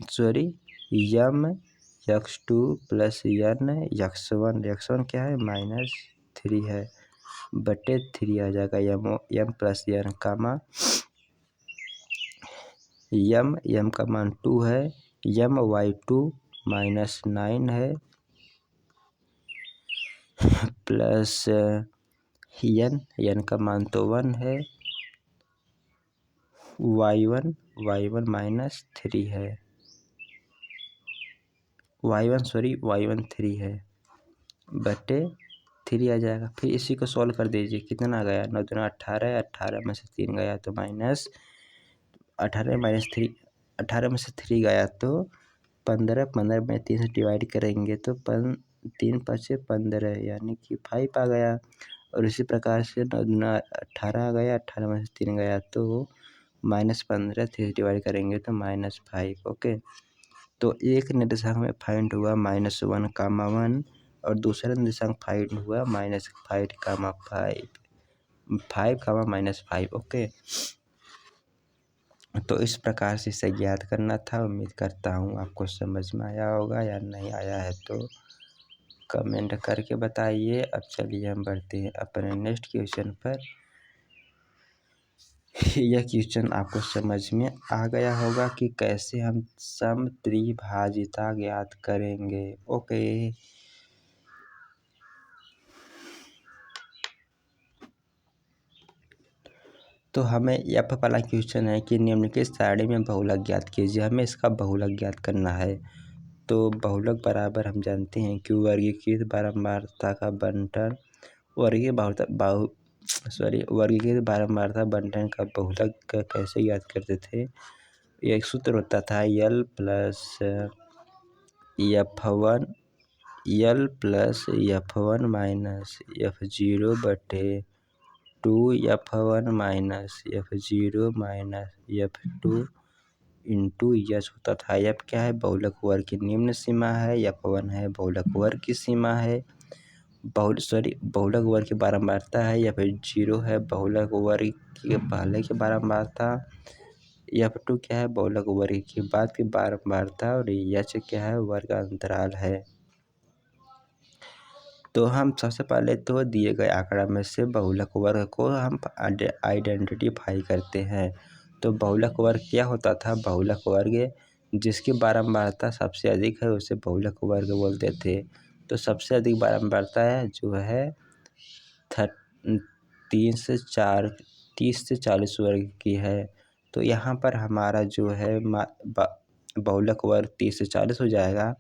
सॉरी, mx2 प्लस nx1 क्या है? -3 है, बटे 3 आ जाएगा। m प्लस n कामा m का मान 2 है, my2 -9 है, प्लस n का मान तो 1 है, y1 -3 है, y1 3 है बटे 3 आ जाएगा। फिर इसी को सॉल्व कर दीजिए, कितना आ गया 9 दूना 18, 18 में से 3 गया तो माइनस 18 में से 3 गया तो 15, 15 में 3 से डिवाइड करेंगे तो 3 5 15 यानी कि 5 आ गया। और इसी प्रकार से 9 दूना 18 आ गया, 18 में से 3 गया तो -15, 3 से डिवाइड करेंगे तो -5। ओके, तो एक निर्देशांक में फाइंड हुआ -1, 1 और दूसरा निर्देशांक फाइंड हुआ -5, 5, -5। ओके, तो इस प्रकार से इसे ज्ञात करना था। उम्मीद करता हूँ आपको समझ में आया होगा, या नहीं आया है तो कमेंट करके बताइए। अब चलिए हम बढ़ते हैं अपने नेक्स्ट क्वेश्चन पर। यह क्वेश्चन आपको समझ में आ गया होगा कि कैसे हम समत्रिभाजिता ज्ञात करेंगे। ओके, तो हमें एफ वाला क्वेश्चन है कि निम्नलिखित सारणी में बहुलक ज्ञात कीजिए। हमें इसका बहुलक ज्ञात करना है। तो बहुलक बराबर हम जानते हैं कि वर्गीकृत बारंबारता का बंटन, वर्गीकृत बारंबारता बंटन का बहुलक कैसे ज्ञात करते थे। एक सूत्र होता था L plus F1 minus F0 बटे 2F1 minus F0 minus F2 into यच होता था। F क्या है, बहुलक वर्ग की निम्न सीमा है, F1 है बहुलक वर्ग की सीमा है, बहुलक वर्ग की बारंबारता है, F0 है बहुलक वर्ग के पहले की बारंबारता, F2 क्या है बहुलक वर्ग के बाद की बारंबारता, और यच क्या है वर्ग अंतराल है। तो हम सबसे पहले तो दिए गए आंकड़ा में से बहुलक वर्ग को हम आइडेंटिफाई करते हैं। तो बहुलक वर्ग क्या होता था, बहुलक वर्ग जिसकी बारंबारता सबसे अधिक है उसे बहुलक वर्ग बोलते थे। तो सबसे अधिक बारंबारता है जो है 30 से 40 वर्ग की है। तो यहाँ पर हमारा जो है बहुलक वर्ग 30 से 40 हो जाएगा।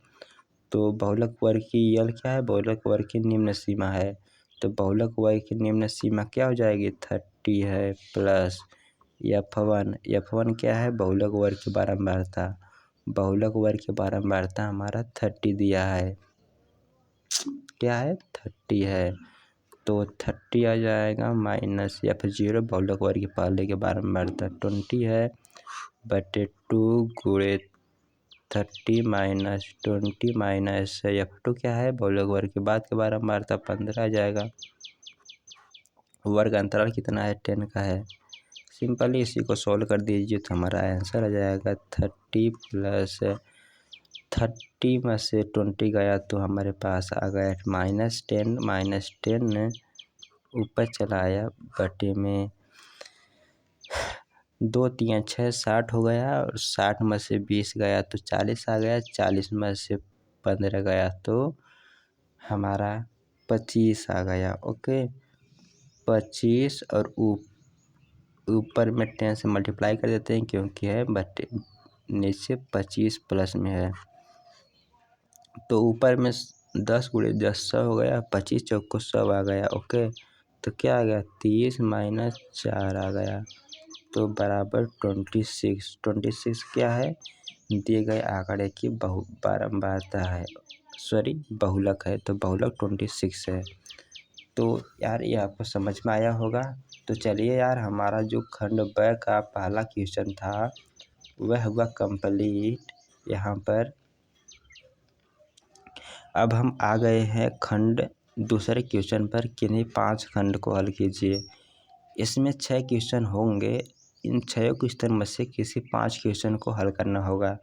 तो बहुलक वर्ग की यल क्या है, बहुलक वर्ग की निम्न सीमा है। तो बहुलक वर्ग की निम्न सीमा क्या हो जाएगी 30 है प्लस F1 क्या है बहुलक वर्ग की बारंबारता, बहुलक वर्ग की बारंबारता हमारा 30 दिया है, क्या है 30 है। तो 30 आ जाएगा माइनस F0 बहुलक वर्ग के पहले के बारंबारता 20 है बटे 2 गुणे 30 माइनस 20 माइनस F2 क्या है बहुलक वर्ग के बाद के बारंबारता 15 आ जाएगा। वर्ग अंतराल कितना है 10 का है। सिंपली इसी को सॉल्व कर दीजिए तो हमारा आंसर आ जाएगा 30 प्लस 30 में से 20 गया तो हमारे पास आ गया -10 ऊपर चला आया बटे में 2 3 6 60 हो गया, और 60 में से 20 गया तो 40 आ गया, 40 में से 15 गया तो हमारा 25 आ गया। ओके, 25 और ऊपर में 10 से मल्टीप्लाई कर देते हैं क्योंकि है बटे नीचे 25 प्लस में है। तो ऊपर में 10 गुणे 10 100 हो गया, 25 चौको 100 आ गया। ओके, तो क्या आ गया 30 माइनस 4 आ गया, तो बराबर 26 क्या है दिए गए आंकड़े की बारंबारता है, बहुलक है। तो बहुलक 26 है। तो यार ये आपको समझ में आया होगा। तो चलिए यार, हमारा जो खंड ब का पहला क्वेश्चन था वह हुआ कंप्लीट यहाँ पर। अब हम आ गए हैं खंड दूसरे क्वेश्चन पर। किन्हीं 5 खंड को हल कीजिए। इसमें 6 क्वेश्चन होंगे। इन 6 क्वेश्चन में से किसी 5 क्वेश्चन को हल करना होगा।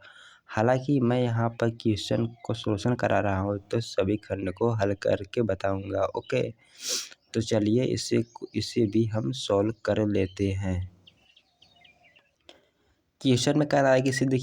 हालांकि मैं यहाँ पर क्वेश्चन को सोल्यूशन करा रहा हूँ तो सभी खंड को हल करके बताऊँगा। ओके, तो चलिए इसे भी हम सॉल्व कर लेते हैं। क्वेश्चन में कह रहा है कि